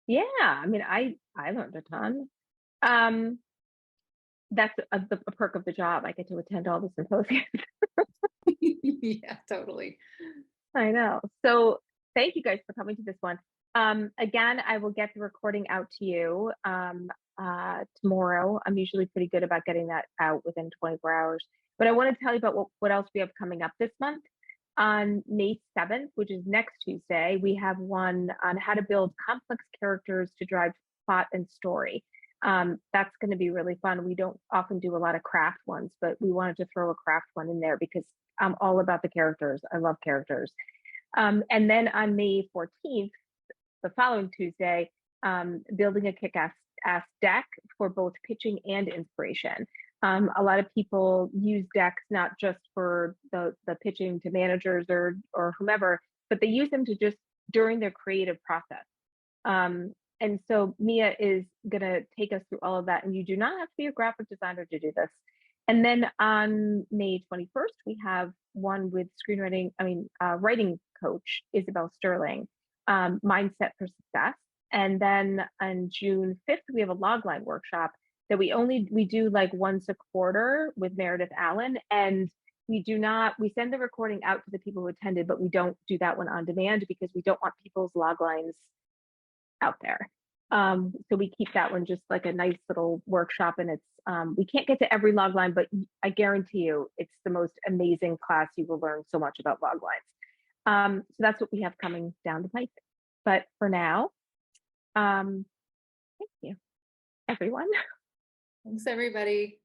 yeah, I mean, I learned a ton. That's a perk of the job. I get to attend all the symposiums. Yeah, totally. I know. So thank you guys for coming to this one. Again, I will get the recording out to you tomorrow. I'm usually pretty good about getting that out within 24 hours. But I want to tell you about what else we have coming up this month. On May 7th, which is next Tuesday, we have one on how to build complex characters to drive plot and story. That's going to be really fun. We don't often do a lot of craft ones, but we wanted to throw a craft one in there because I'm all about the characters. I love characters. And then on May 14th, the following Tuesday, building a kick-ass deck for both pitching and inspiration. A lot of people use decks not just for the pitching to managers or whomever, but they use them to just during their creative process. And so Mia is going to take us through all of that. And you do not have to be a graphic designer to do this. And then on May 21st, we have one with writing coach, Isabel Sterling, Mindset for Success. And then on June 5th, we have a logline workshop that we do like once a quarter with Meredith Allen. And we send the recording out to the people who attended, but we don't do that one on demand because we don't want people's loglines out there. So we keep that one just like a nice little workshop, and it's we can't get to every logline, but I guarantee you it's the most amazing class. You will learn so much about loglines. So that's what we have coming down the pike. But for now, thank you, everyone. Thanks, everybody.